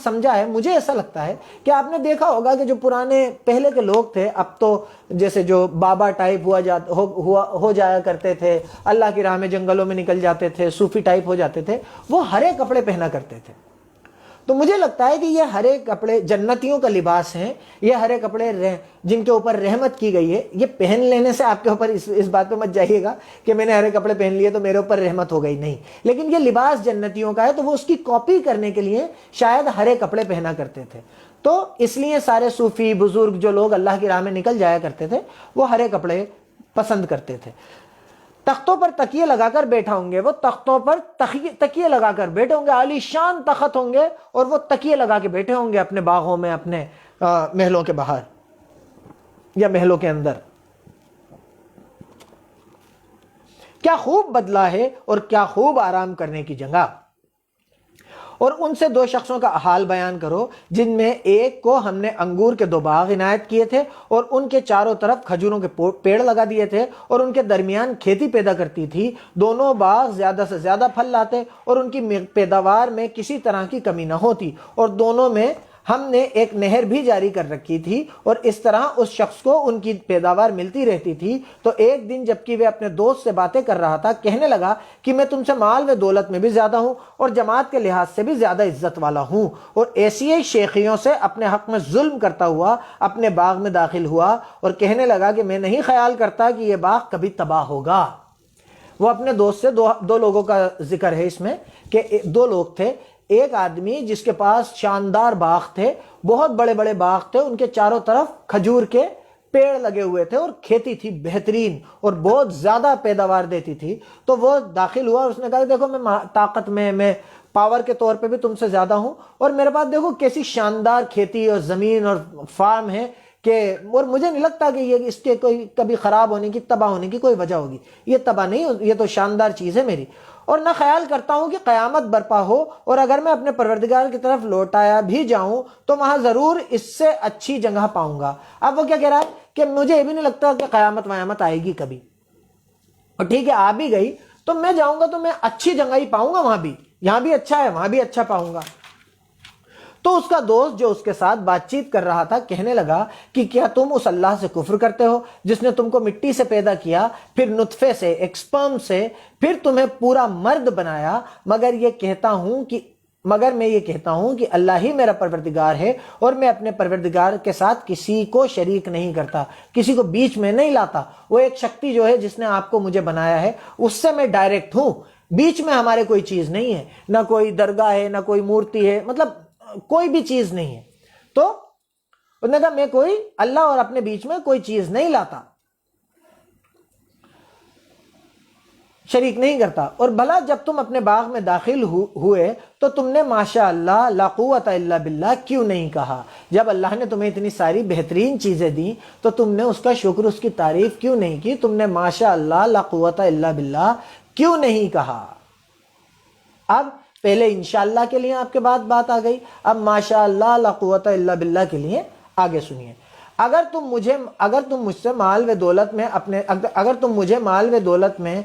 سمجھا ہے, مجھے ایسا لگتا ہے کہ آپ نے دیکھا ہوگا کہ جو پرانے پہلے کے لوگ تھے, اب تو جیسے جو بابا ٹائپ ہو جایا کرتے تھے, اللہ کی راہ میں جنگلوں میں نکل جاتے تھے, صوفی ٹائپ ہو جاتے تھے, وہ ہرے کپڑے پہنا کرتے تھے. تو مجھے لگتا ہے کہ یہ ہرے کپڑے جنتیوں کا لباس ہیں. یہ ہرے کپڑے جن کے اوپر رحمت کی گئی ہے, یہ پہن لینے سے آپ کے اوپر اس بات پہ مت جائیے گا کہ میں نے ہرے کپڑے پہن لیے تو میرے اوپر رحمت ہو گئی, نہیں. لیکن یہ لباس جنتیوں کا ہے, تو وہ اس کی کاپی کرنے کے لیے شاید ہرے کپڑے پہنا کرتے تھے. تو اس لیے سارے صوفی بزرگ جو لوگ اللہ کی راہ میں نکل جایا کرتے تھے, وہ ہرے کپڑے پسند کرتے تھے. تختوں پر تکیے لگا کر بیٹھا ہوں گے, وہ تختوں پر تکیے لگا کر بیٹھے ہوں گے, عالی شان تخت ہوں گے, اور وہ تکیے لگا کے بیٹھے ہوں گے اپنے باغوں میں, اپنے محلوں کے باہر یا محلوں کے اندر. کیا خوب بدلہ ہے اور کیا خوب آرام کرنے کی جگہ. اور ان سے 2 شخصوں کا حال بیان کرو, جن میں ایک کو ہم نے انگور کے 2 باغ عنایت کیے تھے, اور ان کے چاروں طرف کھجوروں کے پیڑ لگا دیے تھے, اور ان کے درمیان کھیتی پیدا کرتی تھی. دونوں باغ زیادہ سے زیادہ پھل لاتے, اور ان کی پیداوار میں کسی طرح کی کمی نہ ہوتی, اور دونوں میں ہم نے ایک نہر بھی جاری کر رکھی تھی, اور اس طرح اس شخص کو ان کی پیداوار ملتی رہتی تھی. تو ایک دن جبکہ وہ اپنے دوست سے باتیں کر رہا تھا, کہنے لگا کہ میں تم سے مال و دولت میں بھی زیادہ ہوں, اور جماعت کے لحاظ سے بھی زیادہ عزت والا ہوں, اور ایسی ہی شیخیوں سے اپنے حق میں ظلم کرتا ہوا اپنے باغ میں داخل ہوا, اور کہنے لگا کہ میں نہیں خیال کرتا کہ یہ باغ کبھی تباہ ہوگا. وہ اپنے دوست سے, 2 لوگوں کا ذکر ہے اس میں, کہ 2 لوگ تھے. ایک آدمی جس کے پاس شاندار باغ تھے, بہت بڑے بڑے باغ تھے, ان کے چاروں طرف کھجور کے پیڑ لگے ہوئے تھے, اور کھیتی تھی بہترین اور بہت زیادہ پیداوار دیتی تھی. تو وہ داخل ہوا, اس نے کہا دیکھو میں طاقت میں پاور کے طور پہ بھی تم سے زیادہ ہوں, اور میرے پاس دیکھو کیسی شاندار کھیتی اور زمین اور فارم ہے, اور مجھے نہیں لگتا کہ یہ اس کے کوئی کبھی خراب ہونے کی, تباہ ہونے کی کوئی وجہ ہوگی. یہ تباہ نہیں, یہ تو شاندار چیز ہے میری, اور نہ خیال کرتا ہوں کہ قیامت برپا ہو, اور اگر میں اپنے پروردگار کی طرف لوٹایا بھی جاؤں تو وہاں ضرور اس سے اچھی جگہ پاؤں گا. اب وہ کیا کہہ رہا ہے کہ مجھے یہ بھی نہیں لگتا کہ قیامت آئے گی کبھی, اور ٹھیک ہے آ بھی گئی تو میں جاؤں گا تو میں اچھی جگہ ہی پاؤں گا, وہاں بھی, یہاں بھی اچھا ہے وہاں بھی اچھا پاؤں گا. تو اس کا دوست جو اس کے ساتھ بات چیت کر رہا تھا کہنے لگا کہ کیا تم اس اللہ سے کفر کرتے ہو جس نے تم کو مٹی سے پیدا کیا, پھر نطفے سے, ایک سپرم سے, پھر تمہیں پورا مرد بنایا, مگر میں یہ کہتا ہوں کہ اللہ ہی میرا پروردگار ہے, اور میں اپنے پروردگار کے ساتھ کسی کو شریک نہیں کرتا, کسی کو بیچ میں نہیں لاتا. وہ ایک شکتی جو ہے جس نے آپ کو مجھے بنایا ہے, اس سے میں ڈائریکٹ ہوں, بیچ میں ہمارے کوئی چیز نہیں ہے, نہ کوئی درگاہ ہے, نہ کوئی مورتی ہے, مطلب کوئی بھی چیز نہیں ہے. تو انہوں نے کہا میں کوئی اللہ اور اپنے بیچ میں کوئی چیز نہیں لاتا, شریک نہیں کرتا. اور بھلا جب تم اپنے باغ میں داخل ہوئے تو تم نے ماشاء اللہ لا قوت الا باللہ کیوں نہیں کہا؟ جب اللہ نے تمہیں اتنی ساری بہترین چیزیں دی تو تم نے اس کا شکر, اس کی تعریف کیوں نہیں کی؟ تم نے ماشاء اللہ لا قوت الا باللہ کیوں نہیں کہا؟ اب پہلے انشاءاللہ کے لیے آپ کے بعد بات آ گئی, اب ماشاء اللہ لا قوت الا باللہ کے لیے آگے سنیے. اگر تم مجھ سے مال و دولت میں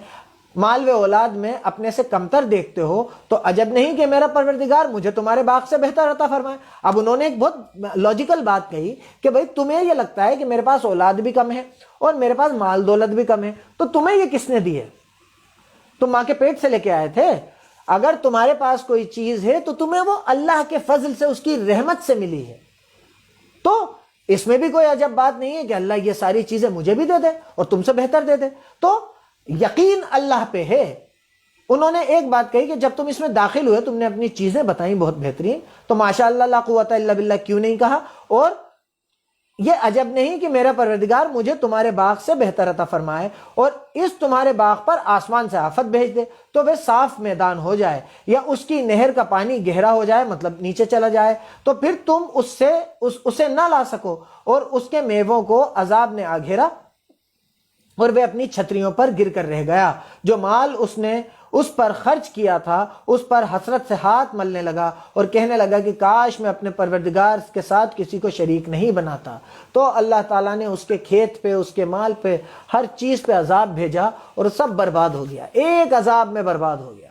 مال و اولاد میں اپنے سے کمتر دیکھتے ہو تو عجب نہیں کہ میرا پروردگار مجھے تمہارے باغ سے بہتر عطا فرمائے. اب انہوں نے ایک بہت لاجیکل بات کہی کہ بھئی تمہیں یہ لگتا ہے کہ میرے پاس اولاد بھی کم ہے اور میرے پاس مال دولت بھی کم ہے, تو تمہیں یہ کس نے دی ہے؟ تم ماں کے پیٹ سے لے کے آئے تھے. اگر تمہارے پاس کوئی چیز ہے تو تمہیں وہ اللہ کے فضل سے، اس کی رحمت سے ملی ہے، تو اس میں بھی کوئی عجب بات نہیں ہے کہ اللہ یہ ساری چیزیں مجھے بھی دے دے اور تم سے بہتر دے دے۔ تو یقین اللہ پہ ہے۔ انہوں نے ایک بات کہی کہ جب تم اس میں داخل ہوئے، تم نے اپنی چیزیں بتائیں بہت بہترین، تو ماشاءاللہ لا قوت الا باللہ کیوں نہیں کہا؟ اور یہ عجب نہیں کہ میرا پروردگار مجھے تمہارے باغ سے بہتر عطا فرمائے اور اس تمہارے باغ پر آسمان سے آفت بھیج دے تو وہ صاف میدان ہو جائے، یا اس کی نہر کا پانی گہرا ہو جائے، مطلب نیچے چلا جائے، تو پھر تم اسے نہ لا سکو، اور اس کے میووں کو عذاب نے آ گھیرا اور وہ اپنی چھتریوں پر گر کر رہ گیا۔ جو مال اس نے اس پر خرچ کیا تھا، اس پر حسرت سے ہاتھ ملنے لگا اور کہنے لگا کہ کاش میں اپنے پروردگار کے ساتھ کسی کو شریک نہیں بناتا۔ تو اللہ تعالیٰ نے اس کے کھیت پہ، اس کے مال پہ، ہر چیز پہ عذاب بھیجا اور سب برباد ہو گیا، ایک عذاب میں برباد ہو گیا،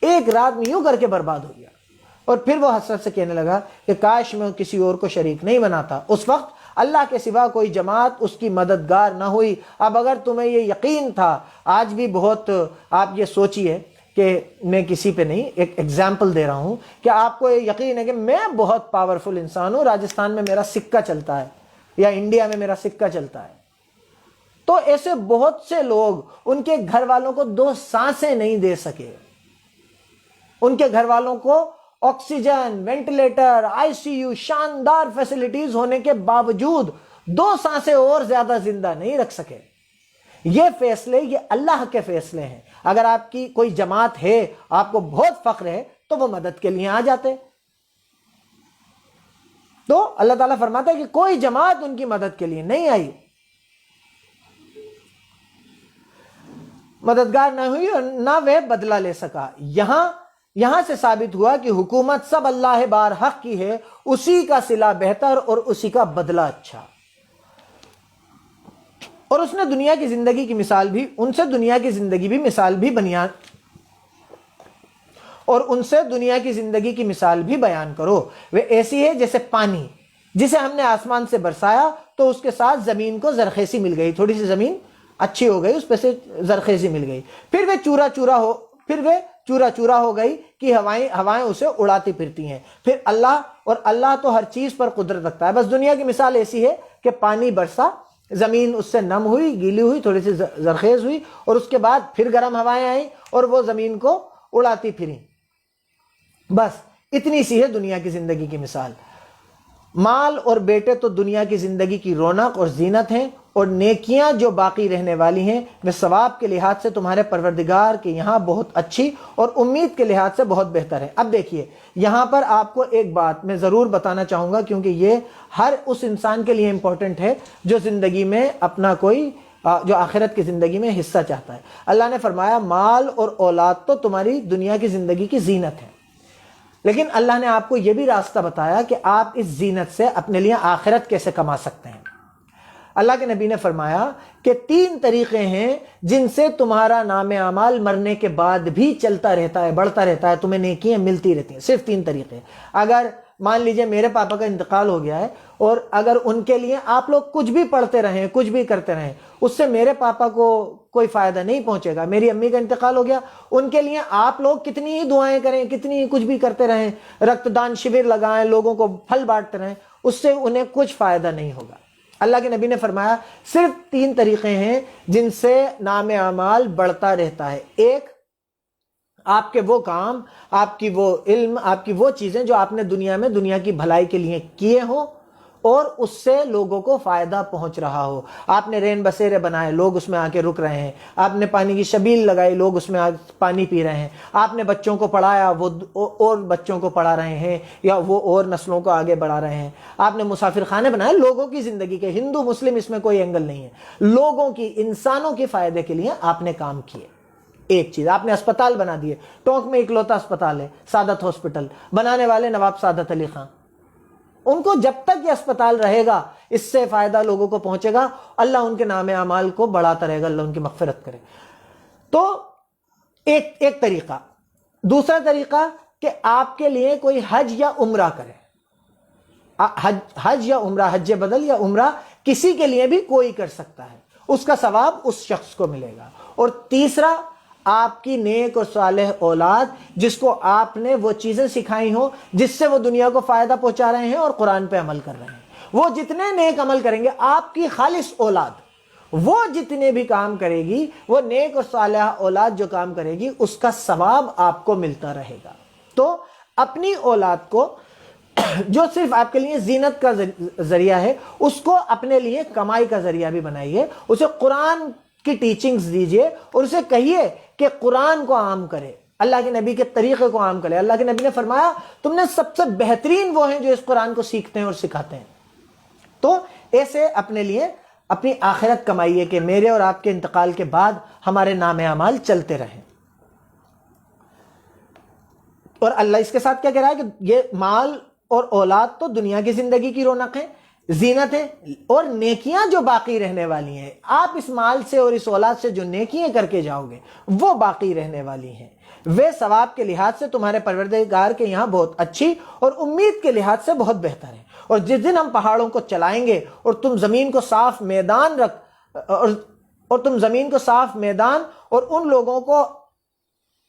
ایک رات میں یوں کر کے برباد ہو گیا۔ اور پھر وہ حسرت سے کہنے لگا کہ کاش میں کسی اور کو شریک نہیں بناتا۔ اس وقت اللہ کے سوا کوئی جماعت اس کی مددگار نہ ہوئی۔ اب اگر تمہیں یہ یقین تھا، آج بھی بہت آپ یہ سوچئے کہ میں کسی پہ نہیں، ایک ایگزامپل دے رہا ہوں کہ آپ کو یہ یقین ہے کہ میں بہت پاورفل انسان ہوں، راجستھان میں میرا سکہ چلتا ہے یا انڈیا میں میرا سکہ چلتا ہے، تو ایسے بہت سے لوگ ان کے گھر والوں کو 2 سانسیں نہیں دے سکے، ان کے گھر والوں کو oxygen, ventilator, I C U, شاندار فیسلٹیز ہونے کے باوجود 2 سانسیں اور زیادہ زندہ نہیں رکھ سکے۔ یہ فیصلے، یہ اللہ کے فیصلے ہیں۔ اگر آپ کی کوئی جماعت ہے، آپ کو بہت فخر ہے، تو وہ مدد کے لیے آ جاتے۔ تو اللہ تعالیٰ فرماتا ہے کہ کوئی جماعت ان کی مدد کے لیے نہیں آئی، مددگار نہ ہوئی اور نہ وہ بدلہ لے سکا۔ یہاں سے ثابت ہوا کہ حکومت سب اللہ بار حق کی ہے، اسی کا صلہ بہتر اور اسی کا بدلہ اچھا۔ اور اس نے دنیا کی زندگی کی مثال بھی، ان سے دنیا کی زندگی بھی مثال بھی بیان، اور ان سے دنیا کی زندگی کی مثال بھی بیان کرو۔ وہ ایسی ہے جیسے پانی جسے ہم نے آسمان سے برسایا تو اس کے ساتھ زمین کو زرخیزی مل گئی، تھوڑی سی زمین اچھی ہو گئی، اس پہ سے زرخیزی مل گئی، پھر وہ چورا چورا ہو گئی کہ ہوائیں اسے اڑاتی پھرتی ہیں۔ پھر اللہ تو ہر چیز پر قدرت رکھتا ہے۔ بس دنیا کی مثال ایسی ہے کہ پانی برسا، زمین اس سے نم ہوئی، گیلی ہوئی، تھوڑی سی زرخیز ہوئی، اور اس کے بعد پھر گرم ہوائیں آئیں اور وہ زمین کو اڑاتی پھریں۔ بس اتنی سی ہے دنیا کی زندگی کی مثال۔ مال اور بیٹے تو دنیا کی زندگی کی رونق اور زینت ہیں، اور نیکیاں جو باقی رہنے والی ہیں وہ ثواب کے لحاظ سے تمہارے پروردگار کے یہاں بہت اچھی اور امید کے لحاظ سے بہت بہتر ہے۔ اب دیکھیے یہاں پر آپ کو ایک بات میں ضرور بتانا چاہوں گا، کیونکہ یہ ہر اس انسان کے لیے امپورٹنٹ ہے جو زندگی میں اپنا جو آخرت کی زندگی میں حصہ چاہتا ہے۔ اللہ نے فرمایا مال اور اولاد تو تمہاری دنیا کی زندگی کی زینت ہے، لیکن اللہ نے آپ کو یہ بھی راستہ بتایا کہ آپ اس زینت سے اپنے لیے آخرت کیسے کما سکتے ہیں۔ اللہ کے نبی نے فرمایا کہ 3 طریقے ہیں جن سے تمہارا نام اعمال مرنے کے بعد بھی چلتا رہتا ہے، بڑھتا رہتا ہے، تمہیں نیکیاں ملتی رہتی ہیں۔ صرف 3 طریقے۔ اگر مان لیجئے میرے پاپا کا انتقال ہو گیا ہے، اور اگر ان کے لیے آپ لوگ کچھ بھی پڑھتے رہیں، کچھ بھی کرتے رہیں، اس سے میرے پاپا کو کوئی فائدہ نہیں پہنچے گا۔ میری امی کا انتقال ہو گیا، ان کے لیے آپ لوگ کتنی ہی دعائیں کریں، کتنی ہی کچھ بھی کرتے رہیں، رکت دان شبر لگائیں، لوگوں کو پھل بانٹتے رہیں، اس سے انہیں کچھ فائدہ نہیں ہوگا۔ اللہ کے نبی نے فرمایا صرف 3 طریقے ہیں جن سے نام اعمال بڑھتا رہتا ہے۔ ایک، آپ کے وہ کام، آپ کی وہ علم، آپ کی وہ چیزیں جو آپ نے دنیا میں دنیا کی بھلائی کے لیے کیے ہوں اور اس سے لوگوں کو فائدہ پہنچ رہا ہو۔ آپ نے رین بسیرے بنائے، لوگ اس میں آ کے رک رہے ہیں۔ آپ نے پانی کی شبیل لگائی، لوگ اس میں آ پانی پی رہے ہیں۔ آپ نے بچوں کو پڑھایا، وہ اور بچوں کو پڑھا رہے ہیں یا وہ اور نسلوں کو آگے بڑھا رہے ہیں۔ آپ نے مسافر خانے بنائے، لوگوں کی زندگی کے، ہندو مسلم اس میں کوئی اینگل نہیں ہے، لوگوں کی، انسانوں کے فائدے کے لیے آپ نے کام کیے۔ ایک چیز آپ نے اسپتال بنا دیے، ٹونک میں اکلوتا اسپتال ہے سعادت ہاسپٹل، بنانے والے نواب سعادت علی خان۔ ان کو جب تک یہ اسپتال رہے گا اس سے فائدہ لوگوں کو پہنچے گا، اللہ ان کے نام اعمال کو بڑھاتا رہے گا، اللہ ان کی مغفرت کرے۔ تو ایک طریقہ۔ دوسرا طریقہ کہ آپ کے لیے کوئی حج یا عمرہ کرے، حج یا عمرہ، حج بدل یا عمرہ کسی کے لیے بھی کوئی کر سکتا ہے، اس کا ثواب اس شخص کو ملے گا۔ اور تیسرا، آپ کی نیک اور صالح اولاد جس کو آپ نے وہ چیزیں سکھائی ہوں جس سے وہ دنیا کو فائدہ پہنچا رہے ہیں اور قرآن پہ عمل کر رہے ہیں. وہ جتنے نیک عمل کریں گے، آپ کی خالص اولاد وہ جتنے بھی کام کرے گی، وہ نیک اور صالح اولاد جو کام کرے گی، اس کا ثواب آپ کو ملتا رہے گا. تو اپنی اولاد کو جو صرف آپ کے لیے زینت کا ذریعہ ہے، اس کو اپنے لیے کمائی کا ذریعہ بھی بنائیے. اسے قرآن کی ٹیچنگز دیجئے اور اسے کہیے کہ قرآن کو عام کرے، اللہ کے نبی کے طریقے کو عام کرے. اللہ کے نبی نے فرمایا تم نے سب سے بہترین وہ ہیں جو اس قرآن کو سیکھتے ہیں اور سکھاتے ہیں. تو ایسے اپنے لیے اپنی آخرت کمائیے کہ میرے اور آپ کے انتقال کے بعد ہمارے نام اعمال چلتے رہیں. اور اللہ اس کے ساتھ کیا کہہ رہا ہے کہ یہ مال اور اولاد تو دنیا کی زندگی کی رونق ہے، زینت ہے، اور نیکیاں جو باقی رہنے والی ہیں، آپ اس مال سے اور اس اولاد سے جو نیکیاں کر کے جاؤ گے وہ باقی رہنے والی ہیں. وہ ثواب کے لحاظ سے تمہارے پروردگار کے یہاں بہت اچھی اور امید کے لحاظ سے بہت بہتر ہے. اور جس دن ہم پہاڑوں کو چلائیں گے اور تم زمین کو صاف میدان اور تم زمین کو صاف میدان اور ان لوگوں کو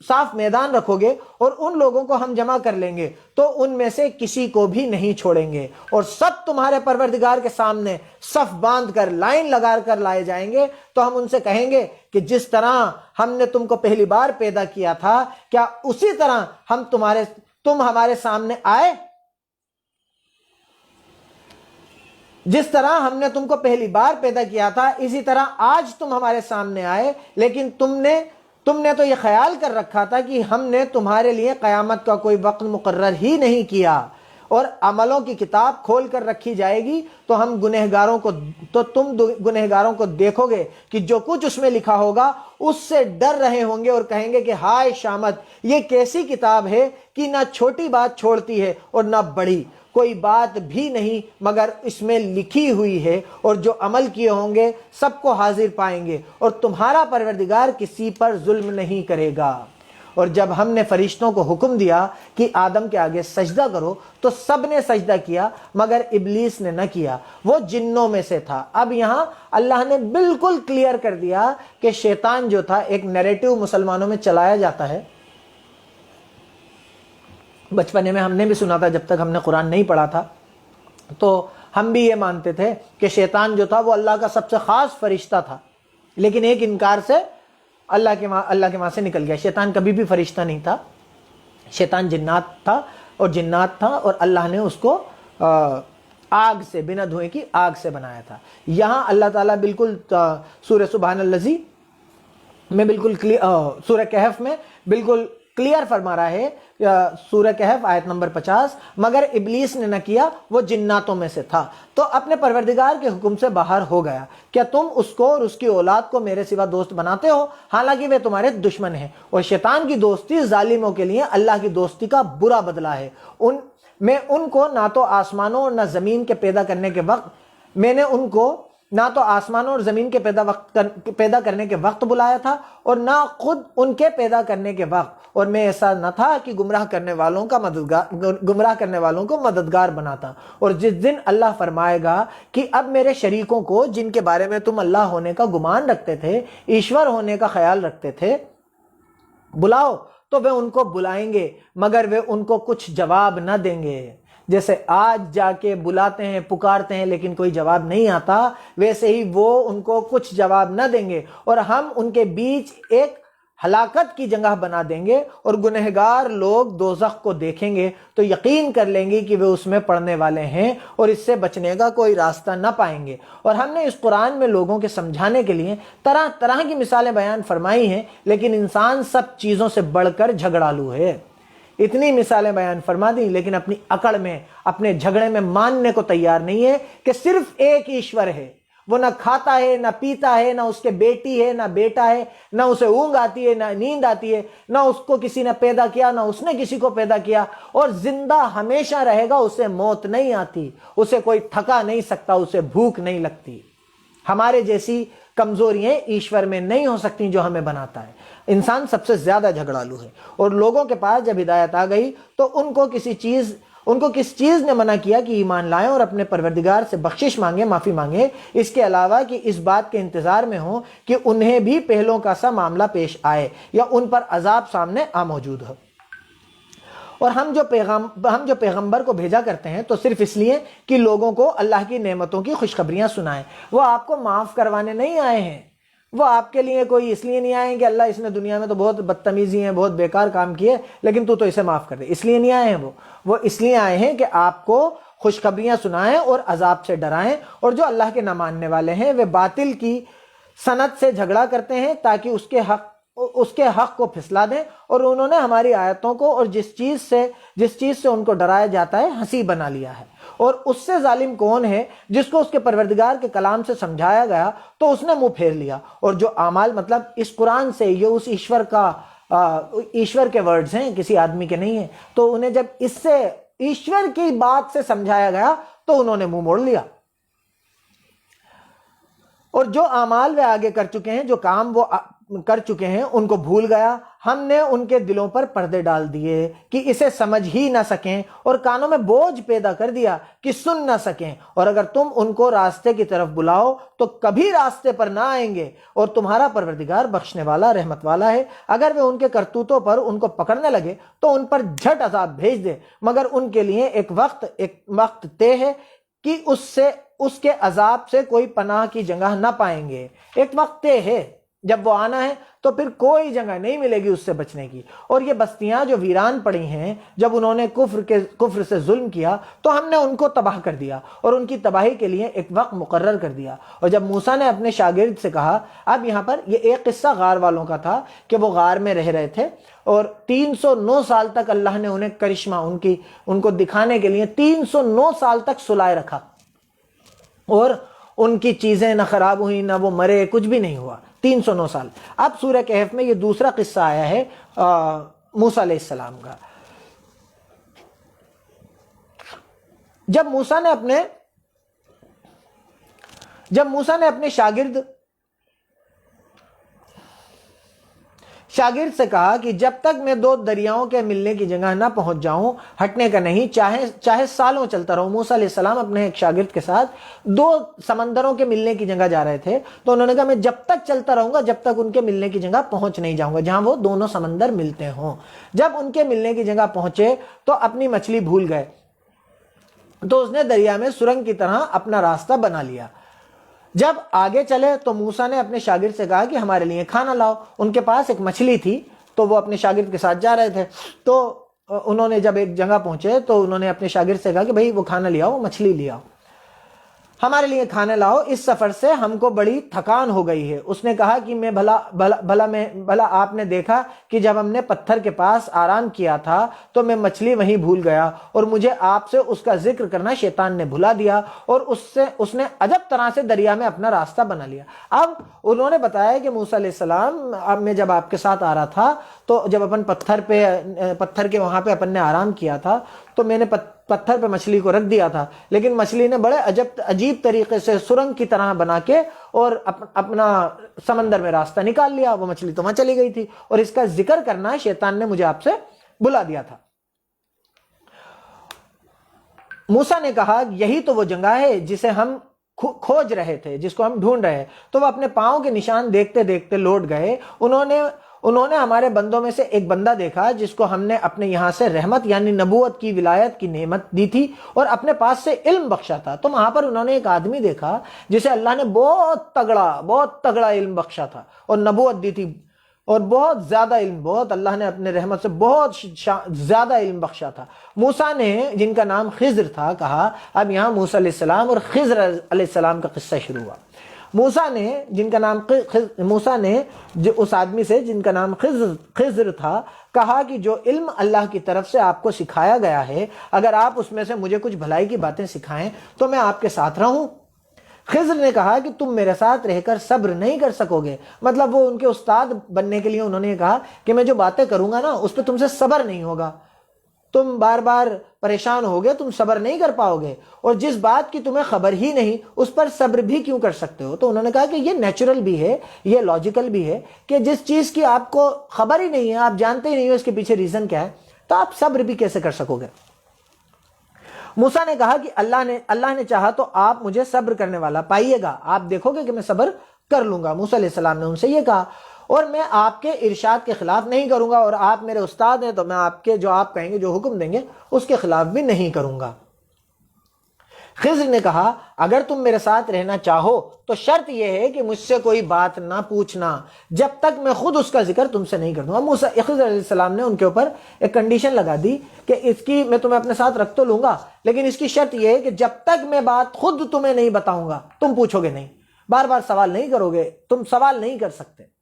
صاف میدان رکھو گے اور ان لوگوں کو ہم جمع کر لیں گے تو ان میں سے کسی کو بھی نہیں چھوڑیں گے، اور سب تمہارے پروردگار کے سامنے صف باندھ کر لائن لگا کر لائے جائیں گے. تو ہم ان سے کہیں گے کہ جس طرح ہم نے تم کو پہلی بار پیدا کیا تھا، کیا اسی طرح تم ہمارے سامنے آئے؟ جس طرح ہم نے تم کو پہلی بار پیدا کیا تھا اسی طرح آج تم ہمارے سامنے آئے، لیکن تم نے تو یہ خیال کر رکھا تھا کہ ہم نے تمہارے لیے قیامت کا کوئی وقت مقرر ہی نہیں کیا، اور عملوں کی کتاب کھول کر رکھی جائے گی تو تم گنہگاروں کو دیکھو گے کہ جو کچھ اس میں لکھا ہوگا اس سے ڈر رہے ہوں گے اور کہیں گے کہ ہائے شامت، یہ کیسی کتاب ہے کہ نہ چھوٹی بات چھوڑتی ہے اور نہ بڑی، کوئی بات بھی نہیں مگر اس میں لکھی ہوئی ہے، اور جو عمل کیے ہوں گے سب کو حاضر پائیں گے، اور تمہارا پروردگار کسی پر ظلم نہیں کرے گا. اور جب ہم نے فرشتوں کو حکم دیا کہ آدم کے آگے سجدہ کرو تو سب نے سجدہ کیا مگر ابلیس نے نہ کیا، وہ جنوں میں سے تھا. اب یہاں اللہ نے بالکل کلیئر کر دیا کہ شیطان جو تھا، ایک نیریٹو مسلمانوں میں چلایا جاتا ہے. بچپنے میں ہم نے بھی سنا تھا، جب تک ہم نے قرآن نہیں پڑھا تھا تو ہم بھی یہ مانتے تھے کہ شیطان جو تھا وہ اللہ کا سب سے خاص فرشتہ تھا، لیکن ایک انکار سے اللہ کے وہاں سے نکل گیا. شیطان کبھی بھی فرشتہ نہیں تھا، شیطان جنات تھا اور اللہ نے اس کو آگ سے، بنا دھوئے کی آگ سے بنایا تھا. یہاں اللہ تعالیٰ بالکل سورہ سبحان الذی میں بالکل سورہ کہف میں بالکل کلیئر فرما رہا ہے، سورہ کہف آیت نمبر 50، مگر ابلیس نے نہ کیا، وہ جناتوں میں سے تھا تو اپنے پروردگار کے حکم سے باہر ہو گیا. کیا تم اس کو اور اس کی اولاد کو میرے سوا دوست بناتے ہو، حالانکہ وہ تمہارے دشمن ہیں؟ اور شیطان کی دوستی ظالموں کے لیے اللہ کی دوستی کا برا بدلہ ہے. میں ان کو نہ تو آسمانوں اور نہ زمین کے پیدا کرنے کے وقت نہ تو آسمانوں اور زمین کے پیدا کرنے کے وقت بلایا تھا اور نہ خود ان کے پیدا کرنے کے وقت، اور میں ایسا نہ تھا کہ گمراہ کرنے والوں کو مددگار بناتا. اور جس دن اللہ فرمائے گا کہ اب میرے شریکوں کو جن کے بارے میں تم اللہ ہونے کا گمان رکھتے تھے، ایشور ہونے کا خیال رکھتے تھے، بلاؤ، تو وہ ان کو بلائیں گے مگر وہ ان کو کچھ جواب نہ دیں گے. جیسے آج جا کے بلاتے ہیں، پکارتے ہیں لیکن کوئی جواب نہیں آتا، ویسے ہی وہ ان کو کچھ جواب نہ دیں گے، اور ہم ان کے بیچ ایک ہلاکت کی جگہ بنا دیں گے، اور گنہگار لوگ دوزخ کو دیکھیں گے تو یقین کر لیں گے کہ وہ اس میں پڑنے والے ہیں اور اس سے بچنے کا کوئی راستہ نہ پائیں گے. اور ہم نے اس قرآن میں لوگوں کے سمجھانے کے لیے طرح طرح کی مثالیں بیان فرمائی ہیں، لیکن انسان سب چیزوں سے بڑھ کر جھگڑالو ہے. اتنی مثالیں بیان فرما دی لیکن اپنی اکڑ میں، اپنے جھگڑے میں ماننے کو تیار نہیں ہے کہ صرف ایک ایشور ہے. وہ نہ کھاتا ہے، نہ پیتا ہے، نہ اس کے بیٹی ہے، نہ بیٹا ہے، نہ اسے اونگ آتی ہے، نہ نیند آتی ہے، نہ اس کو کسی نے پیدا کیا، نہ اس نے کسی کو پیدا کیا، اور زندہ ہمیشہ رہے گا. اسے موت نہیں آتی، اسے کوئی تھکا نہیں سکتا، اسے بھوک نہیں لگتی. ہمارے جیسی کمزوریاں ایشور میں نہیں ہو سکتی جو ہمیں بناتا ہے. انسان سب سے زیادہ جھگڑالو ہے، اور لوگوں کے پاس جب ہدایت آ گئی تو ان کو کسی چیز ان کو کس چیز نے منع کیا کہ ایمان لائیں اور اپنے پروردگار سے بخشش مانگیں، معافی مانگیں، اس کے علاوہ کہ اس بات کے انتظار میں ہوں کہ انہیں بھی پہلوں کا سا معاملہ پیش آئے یا ان پر عذاب سامنے موجود ہو۔ اور ہم جو پیغمبر کو بھیجا کرتے ہیں تو صرف اس لیے کہ لوگوں کو اللہ کی نعمتوں کی خوشخبریاں سنائیں۔ وہ آپ کو معاف کروانے نہیں آئے ہیں، وہ آپ کے لیے کوئی اس لیے نہیں آئے ہیں کہ اللہ اس نے دنیا میں تو بہت بدتمیزی ہیں، بہت بیکار کام کیے لیکن تو اسے معاف کر دے، اس لیے نہیں آئے ہیں۔ وہ اس لیے آئے ہیں کہ آپ کو خوشخبریاں سنائیں اور عذاب سے ڈرائیں۔ اور جو اللہ کے نہ ماننے والے ہیں وہ باطل کی سند سے جھگڑا کرتے ہیں تاکہ اس کے حق کو پھسلا دیں، اور انہوں نے ہماری آیتوں کو اور جس چیز سے ان کو ڈرایا جاتا ہے ہنسی بنا لیا ہے۔ اور اس سے ظالم کون ہے جس کو اس کے پروردگار کے کلام سے سمجھایا گیا تو اس نے منہ پھیر لیا، اور جو اعمال مطلب اس قرآن سے یہ اس ایشور کے ورڈز ہیں، کسی آدمی کے نہیں ہیں، تو انہیں جب اس سے ایشور کی بات سے سمجھایا گیا تو انہوں نے منہ موڑ لیا۔ اور جو اعمال وہ آگے کر چکے ہیں، جو کام وہ کر چکے ہیں، ان کو بھول گیا۔ ہم نے ان کے دلوں پر پردے ڈال دیے کہ اسے سمجھ ہی نہ سکیں، اور کانوں میں بوجھ پیدا کر دیا کہ سن نہ سکیں، اور اگر تم ان کو راستے کی طرف بلاؤ تو کبھی راستے پر نہ آئیں گے، اور تمہارا پروردگار بخشنے والا رحمت والا ہے۔ اگر وہ ان کے کرتوتوں پر ان کو پکڑنے لگے تو ان پر جھٹ عذاب بھیج دے، مگر ان کے لیے ایک وقت طے ہے کہ اس کے عذاب سے کوئی پناہ کی جگہ نہ پائیں گے۔ ایک وقت طے ہے، جب وہ آنا ہے تو پھر کوئی جگہ نہیں ملے گی اس سے بچنے کی۔ اور یہ بستیاں جو ویران پڑی ہیں، جب انہوں نے کفر سے ظلم کیا تو ہم نے ان کو تباہ کر دیا اور ان کی تباہی کے لیے ایک وقت مقرر کر دیا۔ اور جب موسیٰ نے اپنے شاگرد سے کہا، اب یہاں پر یہ ایک قصہ غار والوں کا تھا کہ وہ غار میں رہ رہے تھے، اور 309 سال تک اللہ نے انہیں کرشمہ ان کو دکھانے کے لیے 309 سال تک سلائے رکھا، اور ان کی چیزیں نہ خراب ہوئی، نہ وہ مرے، کچھ بھی نہیں ہوا 309 سال۔ اب سورہ کہف میں یہ دوسرا قصہ آیا ہے موسیٰ علیہ السلام کا۔ جب موسیٰ نے اپنے شاگرد سے کہا کہ جب تک میں دو دریاؤں کے ملنے کی جگہ نہ پہنچ جاؤں ہٹنے کا نہیں، چاہے سالوں چلتا رہوں۔ موسیٰ علیہ السلام اپنے ایک شاگرد کے ساتھ دو سمندروں کے ملنے کی جگہ جا رہے تھے، تو انہوں نے کہا میں جب تک چلتا رہوں گا جب تک ان کے ملنے کی جگہ پہنچ نہیں جاؤں گا جہاں وہ دونوں سمندر ملتے ہوں۔ جب ان کے ملنے کی جگہ پہنچے تو اپنی مچھلی بھول گئے، تو اس نے دریا میں سرنگ کی طرح اپنا راستہ بنا لیا۔ جب آگے چلے تو موسیٰ نے اپنے شاگرد سے کہا کہ ہمارے لیے کھانا لاؤ۔ ان کے پاس ایک مچھلی تھی، تو وہ اپنے شاگرد کے ساتھ جا رہے تھے، تو انہوں نے جب ایک جگہ پہنچے تو انہوں نے اپنے شاگرد سے کہا کہ بھئی وہ کھانا لے آؤ، وہ مچھلی لے آؤ، ہمارے لیے کھانا لاؤ، اس سفر سے ہم کو بڑی تھکان ہو گئی ہے۔ اس نے کہا کہ بھلا آپ نے دیکھا کہ جب ہم نے پتھر کے پاس آرام کیا تھا تو میں مچھلی وہیں بھول گیا، اور مجھے آپ سے اس کا ذکر کرنا شیطان نے بھلا دیا، اور اس نے عجب طرح سے دریا میں اپنا راستہ بنا لیا۔ اب انہوں نے بتایا کہ موسیٰ علیہ السلام، اب میں جب آپ کے ساتھ آ رہا تھا تو جب اپن پتھر کے وہاں پہ اپن نے آرام کیا تھا تو میں نے پتھر پہ مچھلی کو رکھ دیا تھا، لیکن مچھلی نے بڑے عجیب طریقے سے سرنگ کی طرح بنا کے اور اپنا سمندر میں راستہ نکال لیا، وہ مچھلی تو وہاں چلی گئی تھی، اور اس کا ذکر کرنا شیطان نے مجھے آپ سے بلا دیا تھا۔ موسیٰ نے کہا یہی تو وہ جگہ ہے جسے ہم کھوج رہے تھے، جس کو ہم ڈھونڈ رہے، تو وہ اپنے پاؤں کے نشان دیکھتے دیکھتے لوٹ گئے۔ انہوں نے ہمارے بندوں میں سے ایک بندہ دیکھا جس کو ہم نے اپنے یہاں سے رحمت یعنی نبوت کی ولایت کی نعمت دی تھی اور اپنے پاس سے علم بخشا تھا۔ تو وہاں پر انہوں نے ایک آدمی دیکھا جسے اللہ نے بہت تگڑا علم بخشا تھا اور نبوت دی تھی، اور بہت زیادہ علم، بہت اللہ نے اپنے رحمت سے بہت زیادہ علم بخشا تھا۔ موسیٰ نے، جن کا نام خضر تھا، کہا اب یہاں موسیٰ علیہ السلام اور خضر علیہ السلام کا قصہ شروع ہوا۔ موسیٰ نے اس آدمی سے جن کا نام خضر تھا کہا کہ جو علم اللہ کی طرف سے آپ کو سکھایا گیا ہے، اگر آپ اس میں سے مجھے کچھ بھلائی کی باتیں سکھائیں تو میں آپ کے ساتھ رہوں۔ خضر نے کہا کہ تم میرے ساتھ رہ کر صبر نہیں کر سکو گے، مطلب وہ ان کے استاد بننے کے لیے انہوں نے کہا کہ میں جو باتیں کروں گا نا اس پہ تم سے صبر نہیں ہوگا، تم بار بار پریشان ہوگے، تم صبر نہیں کر پاؤ گے، اور جس بات کی تمہیں خبر ہی نہیں اس پر صبر بھی کیوں کر سکتے ہو؟ تو انہوں نے کہا کہ یہ نیچرل بھی ہے، یہ لاجیکل بھی ہے کہ جس چیز کی آپ کو خبر ہی نہیں ہے، آپ جانتے ہی نہیں ہو اس کے پیچھے ریزن کیا ہے، تو آپ صبر بھی کیسے کر سکو گے؟ موسیٰ نے کہا کہ اللہ نے چاہا تو آپ مجھے صبر کرنے والا پائیے گا، آپ دیکھو گے کہ میں صبر کر لوں گا۔ موسیٰ علیہ السلام نے ان سے یہ کہا، اور میں آپ کے ارشاد کے خلاف نہیں کروں گا، اور آپ میرے استاد ہیں تو میں آپ کے جو آپ کہیں گے، جو حکم دیں گے، اس کے خلاف بھی نہیں کروں گا۔ خضر نے کہا اگر تم میرے ساتھ رہنا چاہو تو شرط یہ ہے کہ مجھ سے کوئی بات نہ پوچھنا جب تک میں خود اس کا ذکر تم سے نہیں کر دوں گا۔ خضر علیہ السلام نے ان کے اوپر ایک کنڈیشن لگا دی کہ اس کی میں تمہیں اپنے ساتھ رکھ تو لوں گا، لیکن اس کی شرط یہ ہے کہ جب تک میں بات خود تمہیں نہیں بتاؤں گا تم پوچھو گے نہیں، بار بار سوال نہیں کرو گے، تم سوال نہیں کر سکتے۔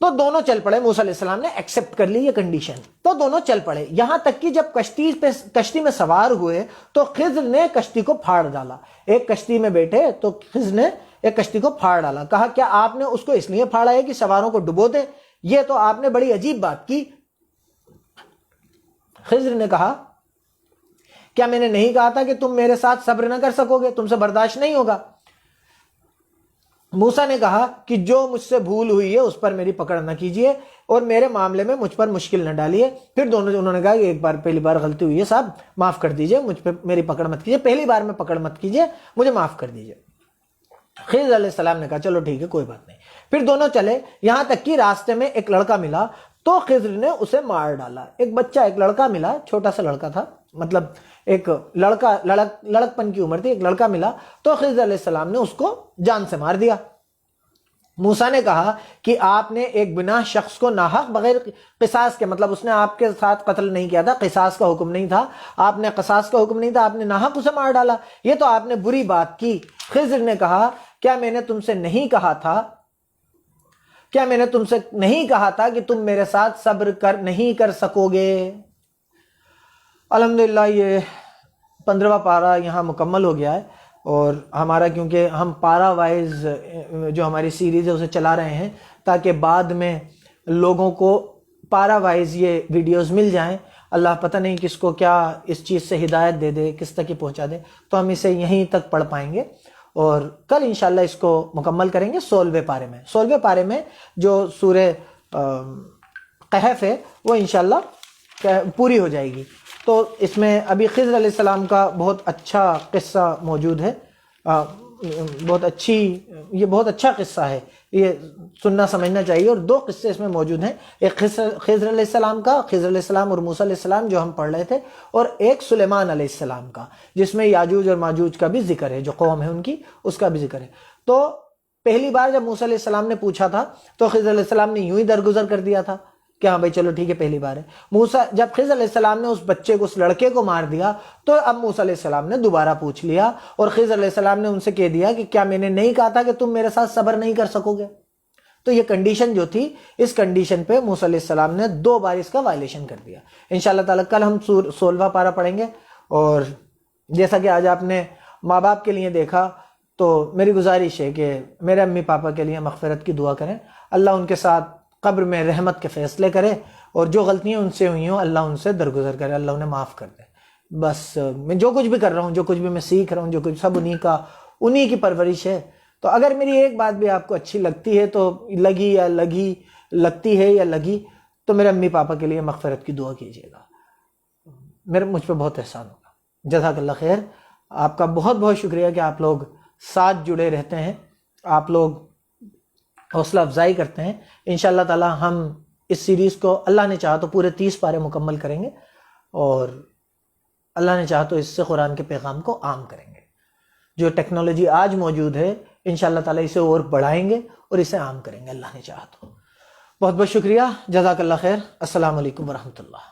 تو دونوں چل پڑے، موسیٰ علیہ السلام نے ایکسپٹ کر لی یہ کنڈیشن، تو دونوں چل پڑے، یہاں تک کہ جب کشتی میں سوار ہوئے تو خضر نے کشتی کو پھاڑ ڈالا۔ ایک کشتی میں بیٹھے تو خضر نے ایک کشتی کو پھاڑ ڈالا۔ کہا کیا آپ نے اس کو اس لیے پھاڑا ہے کہ سواروں کو ڈبو دیں؟ یہ تو آپ نے بڑی عجیب بات کی۔ خضر نے کہا کیا میں نے نہیں کہا تھا کہ تم میرے ساتھ صبر نہ کر سکو گے، تم سے برداشت نہیں ہوگا؟ موسیٰ نے کہا کہ جو مجھ سے بھول ہوئی ہے اس پر میری پکڑ نہ کیجیے اور میرے معاملے میں مجھ پر مشکل نہ ڈالیے۔ پھر انہوں نے کہا کہ ایک بار پہلی بار غلطی ہوئی ہے صاحب، معاف کر دیجئے، مجھ پہ میری پکڑ مت کیجیے، پہلی بار میں پکڑ مت کیجیے، مجھے معاف کر دیجیے۔ خضر علیہ السلام نے کہا چلو ٹھیک ہے، کوئی بات نہیں۔ پھر دونوں چلے، یہاں تک کہ راستے میں ایک لڑکا ملا تو خضر نے اسے مار ڈالا۔ ایک بچہ، ایک لڑکا ملا، چھوٹا سا لڑکا تھا، مطلب ایک لڑکا، لڑک پن کی عمر تھی، ایک لڑکا ملا تو خضر علیہ السلام نے اس کو جان سے مار دیا۔ موسیٰ نے کہا کہ آپ نے ایک گناہ شخص کو ناحق بغیر قصاص کے، مطلب اس نے آپ کے ساتھ قتل نہیں کیا تھا، قصاص کا حکم نہیں تھا، آپ نے قصاص کا حکم نہیں تھا، آپ نے ناحق اسے مار ڈالا، یہ تو آپ نے بری بات کی۔ خضر نے کہا کیا میں نے تم سے نہیں کہا تھا، کیا میں نے تم سے نہیں کہا تھا کہ تم میرے ساتھ صبر نہیں کر سکو گے؟ الحمدللہ یہ 15واں پارہ یہاں مکمل ہو گیا ہے، اور ہمارا کیونکہ ہم پارا وائز جو ہماری سیریز ہے اسے چلا رہے ہیں تاکہ بعد میں لوگوں کو پارا وائز یہ ویڈیوز مل جائیں۔ اللہ پتہ نہیں کس کو کیا اس چیز سے ہدایت دے دے، کس تک ہی پہنچا دے، تو ہم اسے یہیں تک پڑھ پائیں گے، اور کل انشاءاللہ اس کو مکمل کریں گے 16ویں پارے میں۔ 16ویں پارے میں جو سورہ کہف ہے وہ انشاءاللہ پوری ہو جائے گی۔ تو اس میں ابھی خضر علیہ السلام کا بہت اچھا قصہ موجود ہے، بہت اچھا قصہ ہے، یہ سننا سمجھنا چاہیے، اور 2 قصے اس میں موجود ہیں، ایک خضر علیہ السلام کا، خضر علیہ السلام اور موسیٰ علیہ السلام جو ہم پڑھ رہے تھے، اور ایک سلیمان علیہ السلام کا جس میں یاجوج اور ماجوج کا بھی ذکر ہے، جو قوم ہے ان کی، اس کا بھی ذکر ہے۔ تو پہلی بار جب موسیٰ علیہ السلام نے پوچھا تھا تو خضر علیہ السلام نے یوں ہی درگزر کر دیا تھا کہ ہاں بھائی چلو ٹھیک ہے، پہلی بار ہے۔ جب خضر علیہ السلام نے اس بچے کو، اس لڑکے کو مار دیا، تو اب موسیٰ علیہ السلام نے دوبارہ پوچھ لیا، اور خضر علیہ السلام نے ان سے کہہ دیا کہ کیا میں نے نہیں کہا تھا کہ تم میرے ساتھ صبر نہیں کر سکو گے؟ تو یہ کنڈیشن جو تھی، اس کنڈیشن پہ موسیٰ علیہ السلام نے 2 بار اس کا وائلیشن کر دیا۔ انشاءاللہ تعالیٰ کل ہم 16واں پارہ پڑھیں گے، اور جیسا کہ آج آپ نے ماں باپ کے لیے دیکھا، تو میری گزارش ہے کہ میرے امی پاپا کے لیے مغفرت کی دعا کریں، اللہ ان کے ساتھ قبر میں رحمت کے فیصلے کرے، اور جو غلطیاں ان سے ہوئی ہوں اللہ ان سے درگزر کرے، اللہ انہیں معاف کر دے۔ بس میں جو کچھ بھی کر رہا ہوں، جو کچھ بھی میں سیکھ رہا ہوں، جو کچھ سب انہی کی پرورش ہے۔ تو اگر میری ایک بات بھی آپ کو اچھی لگتی ہے، تو لگتی ہے تو میرے امی پاپا کے لیے مغفرت کی دعا کیجیے گا، مجھ پہ بہت احسان ہوگا۔ جزاک اللہ خیر، آپ کا بہت بہت شکریہ کہ آپ لوگ ساتھ جڑے رہتے ہیں، آپ لوگ حوصلہ افزائی کرتے ہیں۔ انشاءاللہ تعالی ہم اس سیریز کو اللہ نے چاہا تو پورے 30 پارے مکمل کریں گے، اور اللہ نے چاہا تو اس سے قرآن کے پیغام کو عام کریں گے۔ جو ٹیکنالوجی آج موجود ہے انشاءاللہ تعالی اسے اور بڑھائیں گے اور اسے عام کریں گے، اللہ نے چاہا تو۔ بہت بہت شکریہ، جزاک اللہ خیر، السلام علیکم ورحمۃ اللہ۔